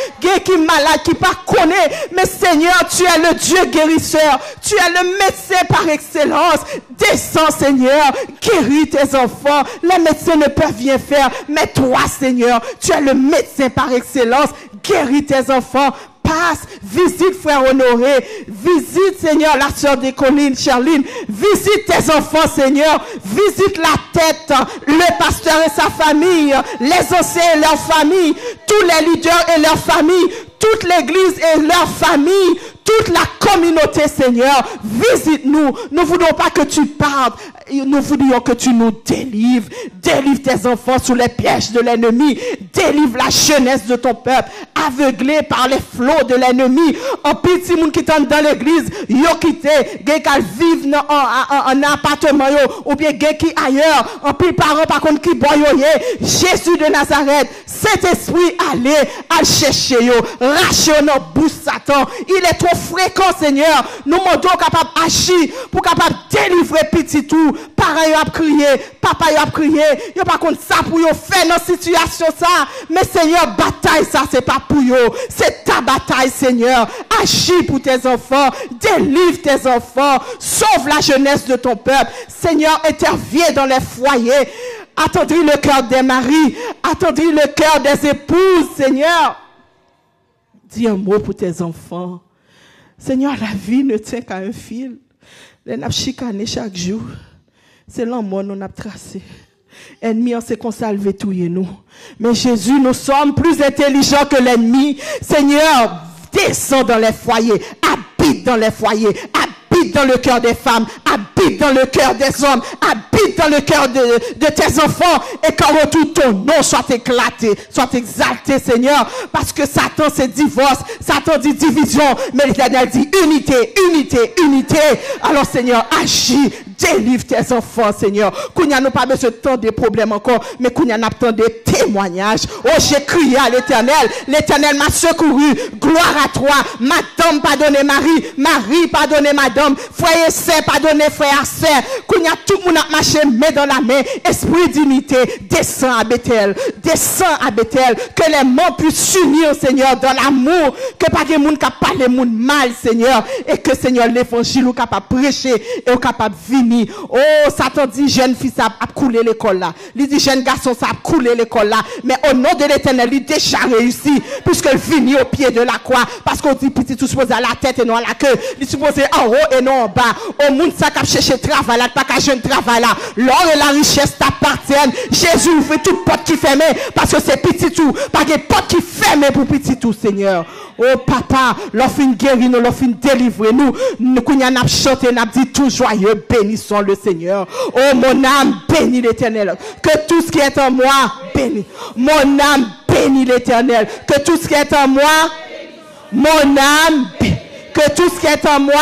qui malade, qui pas connaît. Mais Seigneur, tu es le Dieu guérisseur. Tu es le médecin par excellence. Descends, Seigneur. Guéris tes enfants. Les médecins ne peuvent rien faire. Mais toi, Seigneur, tu es le médecin par excellence. Guéris tes enfants. Passe, visite frère Honoré, visite Seigneur la sœur de Colline, Charline, visite tes enfants Seigneur, visite la tête, le pasteur et sa famille, les anciens et leur famille, tous les leaders et leur famille, toute l'église et leur famille, toute la communauté Seigneur, visite-nous, nous ne voulons pas que tu partes, nous voulons que tu nous délivres, délivre tes enfants sous les pièges de l'ennemi, délivre la jeunesse de ton peuple, aveuglé par les flots de l'ennemi, en petit monde qui tente dans l'église, yo quitté, gen qui vivent en appartement ou bien gen qui ailleurs, en plus parents par contre qui boyoye, Jésus de Nazareth, cet esprit allez, à chercher yo, racher nos bouche Satan, il est trop fréquent Seigneur, nous demandons capable agir pour capable délivrer petit tout, parents yo a crié, papa yo a crié, yo par contre ça pour yo faire dans situation ça, mais Seigneur bataille ça c'est pas pour yo, c'est ta bataille Seigneur, agis pour tes enfants, délivre tes enfants, sauve la jeunesse de ton peuple, Seigneur interviens dans les foyers, attendris le cœur des maris, attendris le cœur des épouses Seigneur, dis un mot pour tes enfants, Seigneur la vie ne tient qu'à un fil, les n'a chicané chaque jour, c'est l'amour nous n'a tracé. Ennemi, on sait qu'on salve tout nous. Mais Jésus, nous sommes plus intelligents que l'ennemi. Seigneur, descends dans les foyers, habite dans les foyers, habite dans le cœur des femmes, habite dans le cœur des hommes, habite dans le cœur de tes enfants, et qu'en retour ton nom soit éclaté, soit exalté, Seigneur, parce que Satan c'est divorce, Satan dit division, mais l'Éternel dit unité, unité, unité. Alors Seigneur, agis, délivre tes enfants, Seigneur. Kounya nous pas besoin de tant de problèmes encore, mais Kounya n'a pas de témoignages. Oh, j'ai crié à l'Éternel, l'Éternel m'a secouru, gloire à toi, madame pardonnez Marie, Marie pardonnez madame, frère sœur pardonnez frère sœur. Kounya tout le monde a marché main dans la main, esprit d'unité, descend à Bethel, que les morts puissent s'unir, Seigneur, dans l'amour, que pas de monde qui parle le monde mal, Seigneur, et que Seigneur l'évangile ou capable prêcher et ou capable vivre. Oh, Satan dit jeune fille ça a coulé l'école là. Il dit jeune garçon ça a coulé l'école là. Mais au nom de l'Éternel, il déjà réussi puisqu'il finit au pied de la croix. Parce qu'on dit petit tout supposé à la tête et non à la queue. Il supposé en haut et non en bas. Au monde ça qui a cherché travail là, pas qu'à jeune travail là. L'or et la richesse t'appartiennent. Jésus ouvre toute porte qui ferme parce que c'est petit tout. Pas de porte qui ferme pour petit tout, Seigneur. Oh papa, l'offre guéri nous, l'offre délivrer nous. Nous qu'on y a chanté, n'a dit tout joyeux, bénissons le Seigneur. Oh mon âme, bénis l'Éternel. Que tout ce qui est en moi, bénis. Mon âme, bénis l'Éternel. Que tout ce qui est en moi, mon âme, que tout ce qui est en moi,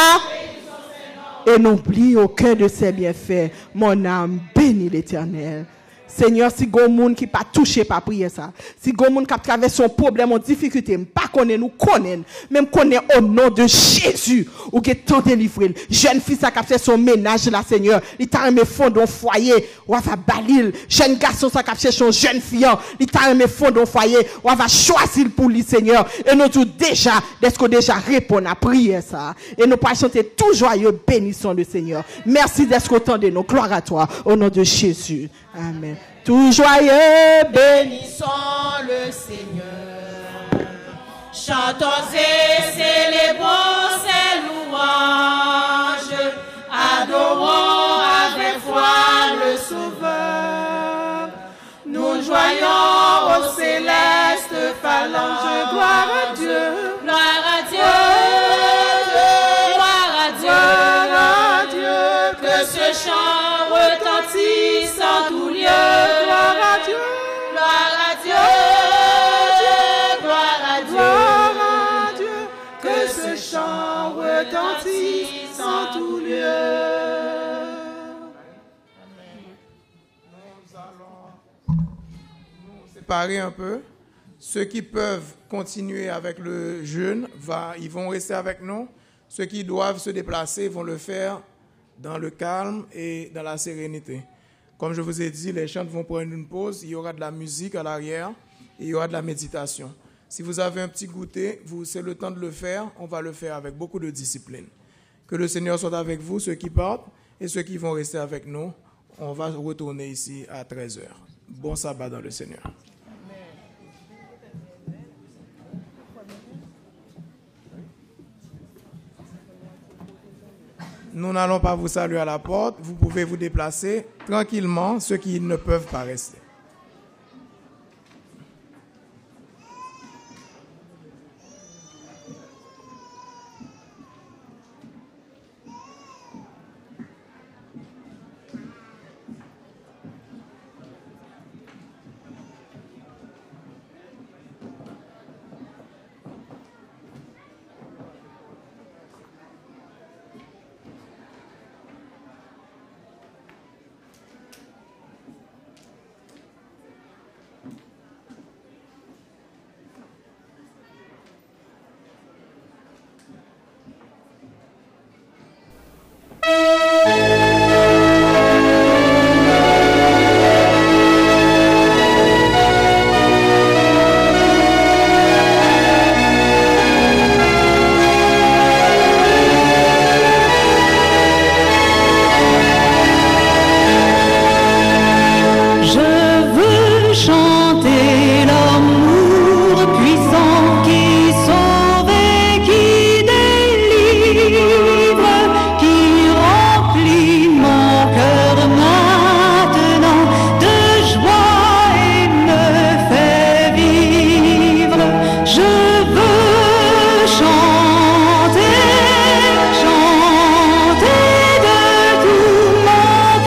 et n'oublie aucun de ses bienfaits. Mon âme, bénis l'Éternel. Seigneur, si gon moun qui pas touché par prier ça, si gon moun qui a traversé son problème en difficulté, pas connaît nous connaît, même connaît au nom de Jésus ou qui est tant délivré. Jeune fille ça qui a fait son ménage là, Seigneur, il t'a remis fond dans foyer, ou va balil. Jeune garçon ça qui a fait son jeune fille, il t'a remis fond dans foyer, ou va choisir pour lui, Seigneur. Et nous tout déjà, est-ce qu'on déjà répond à prier ça? Et nous pas chanter tout joyeux, bénissons le Seigneur. Merci d'être content de nous. Gloire à toi au nom de Jésus. Amen. tout joyeux, bénissons le Seigneur. Chantons et célébrons ses louanges, adorons avec foi le Sauveur. Nous joignons au céleste phalange, gloire à Dieu, gloire à Dieu, gloire à Dieu, gloire à Dieu, que ce chant retentisse en tout lieu, gloire à Dieu, gloire à Dieu, gloire à Dieu, gloire à Dieu, que ce chant retentisse en tout lieu. Séparer un peu. Ceux qui peuvent continuer avec le jeûne, ils vont rester avec nous. Ceux qui doivent se déplacer vont le faire dans le calme et dans la sérénité. Comme je vous ai dit, les chants vont prendre une pause. Il y aura de la musique à l'arrière et il y aura de la méditation. Si vous avez un petit goûter, c'est le temps de le faire. On va le faire avec beaucoup de discipline. Que le Seigneur soit avec vous, ceux qui partent et ceux qui vont rester avec nous. On va retourner ici à 13h. Bon sabbat dans le Seigneur. Nous n'allons pas vous saluer à la porte. Vous pouvez vous déplacer tranquillement, ceux qui ne peuvent pas rester.